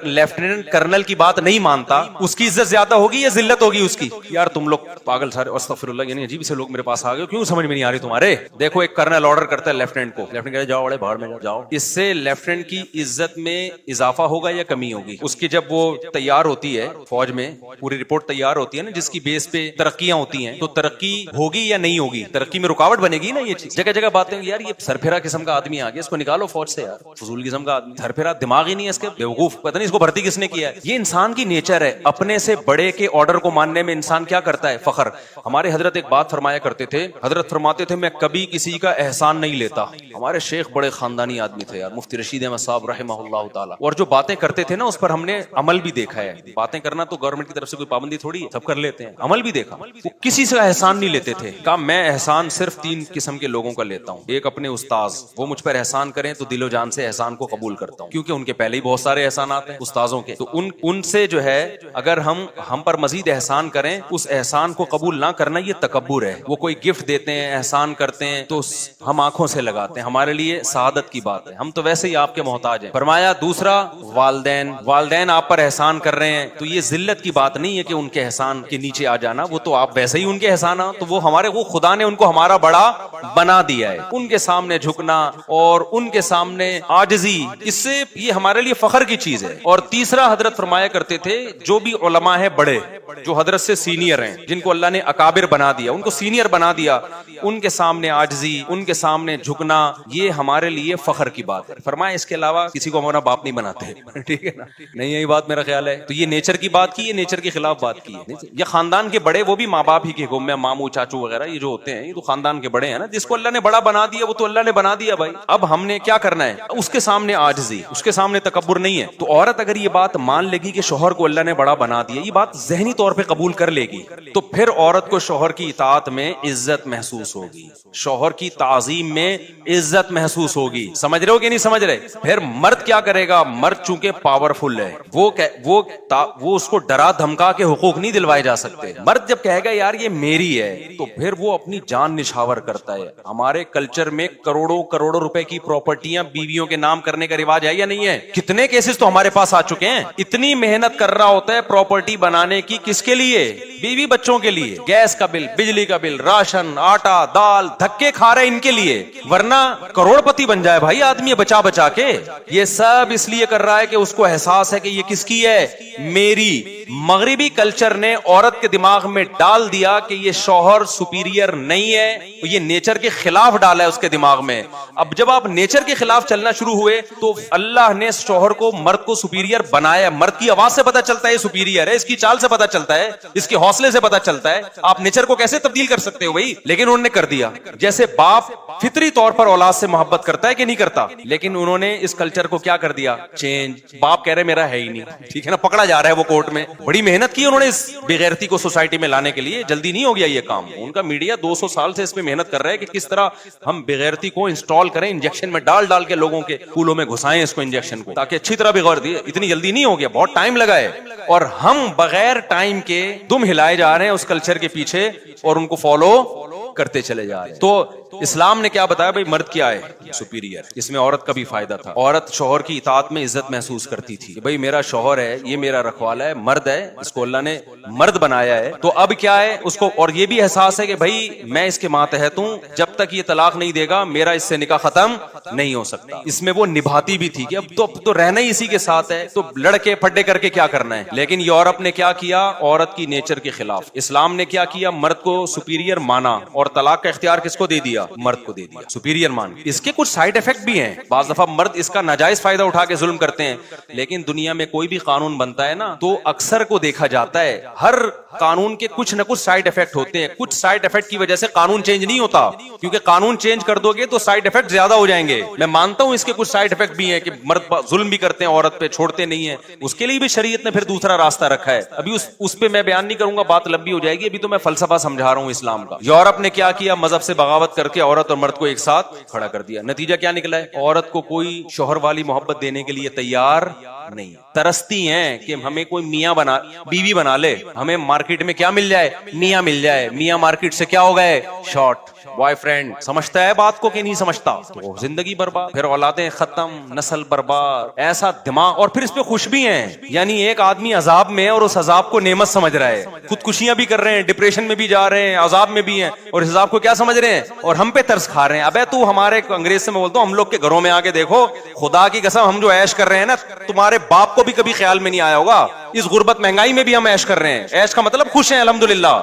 A: لیفٹیننٹ کرنل کی بات نہیں مانتا, اس کی عزت زیادہ ہوگی یا ذلت ہوگی اس کی؟ یار تم لوگ پاگل سارے, استغفر اللہ, یعنی عجیب سے لوگ میرے پاس آ گئے, کیوں سمجھ میں نہیں آ رہی تمہارے. دیکھو ایک کرنل آرڈر کرتا ہے لیفٹیننٹ کو, لیفٹیننٹ کہتا ہے جاؤ بڑے باہر میں جاؤ. اس سے لیفٹیننٹ کی عزت میں اضافہ ہوگا یا کمی ہوگی؟ اس کی جب وہ تیار ہوتی ہے فوج میں, پوری رپورٹ تیار ہوتی ہے نا جس کی بیس پہ ترقیاں ہوتی ہیں, تو ترقی ہوگی یا نہیں ہوگی, ترقی میں رکاوٹ بنے گی نا. یہ چیز جگہ جگہ باتیں, یار یہ سرپھرا قسم کا آدمی آ گیا, اس کو نکالو فوج سے, یار فضول قسم کا آدمی, سرپھرا دماغ ہی نہیں ہے اس کے, بیوقوف, پتہ نہیں اس کو بھرتی کس نے کیا ہے. یہ انسان کی نیچر ہے, اپنے سے بڑے کے آرڈر کو ماننے میں انسان کیا کرتا ہے, فخر. ہمارے حضرت ایک بات فرمایا کرتے تھے, حضرت فرماتے تھے میں کبھی کسی کا احسان نہیں لیتا. ہمارے شیخ بڑے خاندانی آدمی تھے یار, مفتی رشید احمد صاحب رحمہ اللہ تعالی, اور جو باتیں کرتے تھے نا اس پر ہم نے عمل بھی دیکھا ہے. باتیں کرنا تو گورنمنٹ کی طرف سے کوئی پابندی تھوڑی ہے, سب کر لیتے ہیں, عمل بھی دیکھا. وہ کسی سے احسان نہیں لیتے تھے. کہا میں احسان صرف 3 قسم کے لوگوں کا لیتا ہوں. ایک اپنے استاذ, وہ مجھ پر احسان کریں تو دل و جان سے احسان کو قبول کرتا ہوں, کیونکہ ان کے پہلے ہی بہت سارے احسانات ہیں استاذوں کے, تو ان سے جو ہے اگر ہم پر مزید احسان کریں, اس احسان احسان کو قبول نہ کرنا یہ تکبر ہے. وہ کوئی گفٹ دیتے ہیں، احسان کرتے ہیں تو ہم آنکھوں سے لگاتے ہیں، ہمارے لیے سعادت کی بات ہے، ہم تو ویسے ہی آپ کے محتاج ہیں. فرمایا دوسرا والدین آپ پر احسان کر رہے ہیں تو یہ ذلت کی بات نہیں ہے کہ ان کے احسان کے نیچے آ جانا، وہ تو آپ ویسے ہی ان کے احسان ہیں، تو وہ خدا نے ان کو ہمارا بڑا بنا دیا ہے. ان کے سامنے جھکنا اور ان کے سامنے عاجزی، اس سے یہ ہمارے لیے فخر کی چیز ہے. اور تیسرا حضرت فرمایا کرتے تھے جو بھی علماء ہیں بڑے، جو حضرت سے سینئر ہیں، جن کو اللہ نے اکابر بنا دیا، ان کو سینئر بنا دیا، ان کے سامنے عاجزی، ان کے سامنے جھکنا، یہ ہمارے لیے فخر کی بات ہے. فرمایا اس کے علاوہ کسی کو ہمارا باپ نہیں بناتے. ٹھیک ہے نا؟ نہیں یہی بات میرا خیال ہے. تو یہ نیچر کی بات کی، یہ نیچر کے خلاف بات کی ہے. یہ خاندان کے بڑے، وہ بھی ماں باپ ہی کے حکم میں، ماموں چاچو وغیرہ یہ جو ہوتے ہیں یہ تو خاندان کے بڑے ہیں نا. جس کو اللہ نے بڑا بنا دیا وہ تو اللہ نے بنا دیا بھائی. اب ہم نے کیا کرنا ہے؟ اس کے سامنے عاجزی، اس کے سامنے تکبر نہیں ہے. تو عورت اگر یہ بات مان لے گی کہ شوہر کو اللہ نے بڑا بنا دیا، یہ بات ذہنی طور پہ قبول کر لے گی، تو پھر عورت کو شوہر کی اطاعت میں عزت محسوس ہوگی، شوہر کی تعظیم میں عزت محسوس ہوگی. سمجھ رہے ہو کہ نہیں سمجھ رہے؟ پھر مرد کیا کرے گا؟ مرد چونکہ پاورفل ہے، وہ اس کو ڈرا دھمکا کے حقوق نہیں دلوائے جا سکتے. مرد جب کہے گا یار یہ میری ہے تو پھر وہ اپنی جان نچھاور کرتا ہے. ہمارے کلچر میں کروڑوں کروڑوں روپے کی پراپرٹیاں بیویوں کے نام کرنے کا رواج ہے یا نہیں ہے؟ کتنے کیسز تو ہمارے پاس آ چکے ہیں. اتنی محنت کر رہا ہوتا ہے پراپرٹی بنانے کی، کس کے لیے؟ بیوی بچوں کے لیے. گیس کا بل، بجلی کا بل، راشن، آٹا، دال، دھکے کھا رہے ان کے لیے، ورنہ کروڑ پتی بن جائے بھائی آدمی بچا بچا کے. یہ سب اس لیے کر رہا ہے کہ اس کو احساس ہے کہ یہ کس کی ہے؟ میری. مغربی کلچر نے عورت کے دماغ میں ڈال دیا کہ یہ شوہر سپیریئر نہیں ہے، یہ نیچر کے خلاف ڈالا ہے اس کے دماغ میں. اب جب آپ نیچر کے خلاف چلنا شروع ہوئے تو اللہ نے شوہر کو، مرد کو سپیریئر بنایا. مرد کی آواز سے پتا چلتا ہے یہ سپیریئر ہے، اس کی چال سے پتا چلتا ہے، اس کے حوصلے سے پتا چلتا ہے. آپ نیچر کو کیسے تبدیل کر سکتے ہو بھائی؟ لیکن انہوں نے کر دیا. جیسے باپ فطری طور پر اولاد سے محبت کرتا ہے کہ نہیں کرتا، لیکن انہوں نے اس کلچر کو کیا کر دیا؟ چینج. باپ کہہ رہے میرا ہے ہی نہیں. ٹھیک ہے نا؟ پکڑا جا رہا ہے وہ کورٹ میں. بڑی محنت کی انہوں نے اس بغیرتی کو سوسائٹی میں لانے کے لیے، جلدی نہیں ہو گیا یہ کام. ان کا میڈیا 200 سال سے اس پہ محنت کر رہا ہے کہ کس طرح ہم بغیرتی کو انسٹال کریں، انجیکشن میں ڈال کے لوگوں کے پھولوں میں گھسائیں اس کو، انجیکشن کو، تاکہ اچھی طرح بغیر دی. اتنی جلدی نہیں ہو گیا، بہت ٹائم لگا ہے. اور ہم بغیر ٹائم کے دم ہلائے جا رہے ہیں اس کلچر کے پیچھے اور ان کو فالو کرتے چلے جا رہے ہیں. تو اسلام نے کیا بتایا بھائی؟ مرد کیا ہے؟ سپیریئر. اس میں عورت کا بھی فائدہ تھا. عورت شوہر کی اطاعت میں عزت محسوس کرتی تھی کہ بھائی میرا شوہر ہے، یہ میرا رکھوالا ہے، مرد ہے، اس کو اللہ نے مرد بنایا ہے. تو اب کیا ہے اس کو؟ اور یہ بھی احساس ہے کہ بھائی میں اس کے ماتحت ہوں، جب تک یہ طلاق نہیں دے گا میرا اس سے نکاح ختم نہیں ہو سکتا. اس میں وہ نبھاتی بھی تھی کہ اب تو رہنا ہی اسی کے ساتھ ہے، تو لڑکے پھڈے کر کے کیا کرنا ہے. لیکن یورپ نے کیا کیا؟ عورت کی نیچر کے خلاف. اسلام نے کیا کیا؟ مرد کو سپیریئر مانا اور طلاق کا اختیار کس کو دے دیا؟ مرد کو دے دیا، سپیریئر مان. اس کے کچھ سائیڈ افیکٹ بھی ہیں. بعض دفعہ مرد اس کا ناجائز فائدہ اٹھا کے ظلم کرتے ہیں. لیکن دنیا میں کوئی بھی قانون بنتا ہے نا تو اکثر کو دیکھا جاتا ہے ہر قانون کے کچھ نہ کچھ سائیڈ افیکٹ ہوتے ہیں. کچھ سائیڈ افیکٹ کی وجہ سے قانون چینج نہیں ہوتا، کیونکہ قانون چینج کر دو گے تو سائیڈ افیکٹ زیادہ ہو جائیں گے. میں مانتا ہوں اس کے کچھ سائیڈ افیکٹ بھی ہیں کہ مرد ظلم بھی کرتے ہیں عورت پہ، چھوڑتے نہیں ہیں. اس کے لیے بھی شریعت نے پھر دوسرا راستہ رکھا ہے. ابھی اس پہ میں بیان نہیں کروں گا، بات لمبی ہو جائے گی. ابھی تو میں فلسفہ سمجھا رہا ہوں اسلام کا. یورپ نے کیا کیا؟ مذہب سے بغاوت کر کے عورت اور مرد کو ایک ساتھ کھڑا کر دیا. نتیجہ کیا نکلا ہے؟ عورت کو کوئی شوہر والی محبت دینے کے لیے تیار نہیں. ترستی ہیں کہ ہمیں کوئی میاں بنا، بیوی بنا لے. ہمیں مارکیٹ میں کیا مل جائے؟ میاں مل جائے. میاں مارکیٹ سے کیا ہو گئے؟ Short boy friend. سمجھتا ہے بات کو کہ نہیں سمجھتا؟ تو زندگی برباد، پھر اولادیں ختم، نسل برباد. ایسا دماغ. اور پھر اس پہ خوش بھی ہیں، یعنی ایک آدمی عذاب میں ہے اور اس عذاب کو نعمت سمجھ رہا ہے. خودکشیاں بھی کر رہے ہیں، ڈپریشن میں بھی جا رہے ہیں، عذاب میں بھی ہیں، اور اس عذاب کو کیا سمجھ رہے ہیں؟ اور ہم پہ ترس کھا رہے ہیں. ابے تو ہمارے انگریز سے میں بولتا ہوں، ہم لوگ کے گھروں میں آ کے دیکھو، خدا کی قسم ہم جو عیش کر رہے ہیں نا، تمہارے باپ کو بھی کبھی خیال میں نہیں آیا ہوگا. اس غربت مہنگائی میں بھی ہم عیش کر رہے ہیں. عیش کا مطلب خوش ہیں الحمدللہ.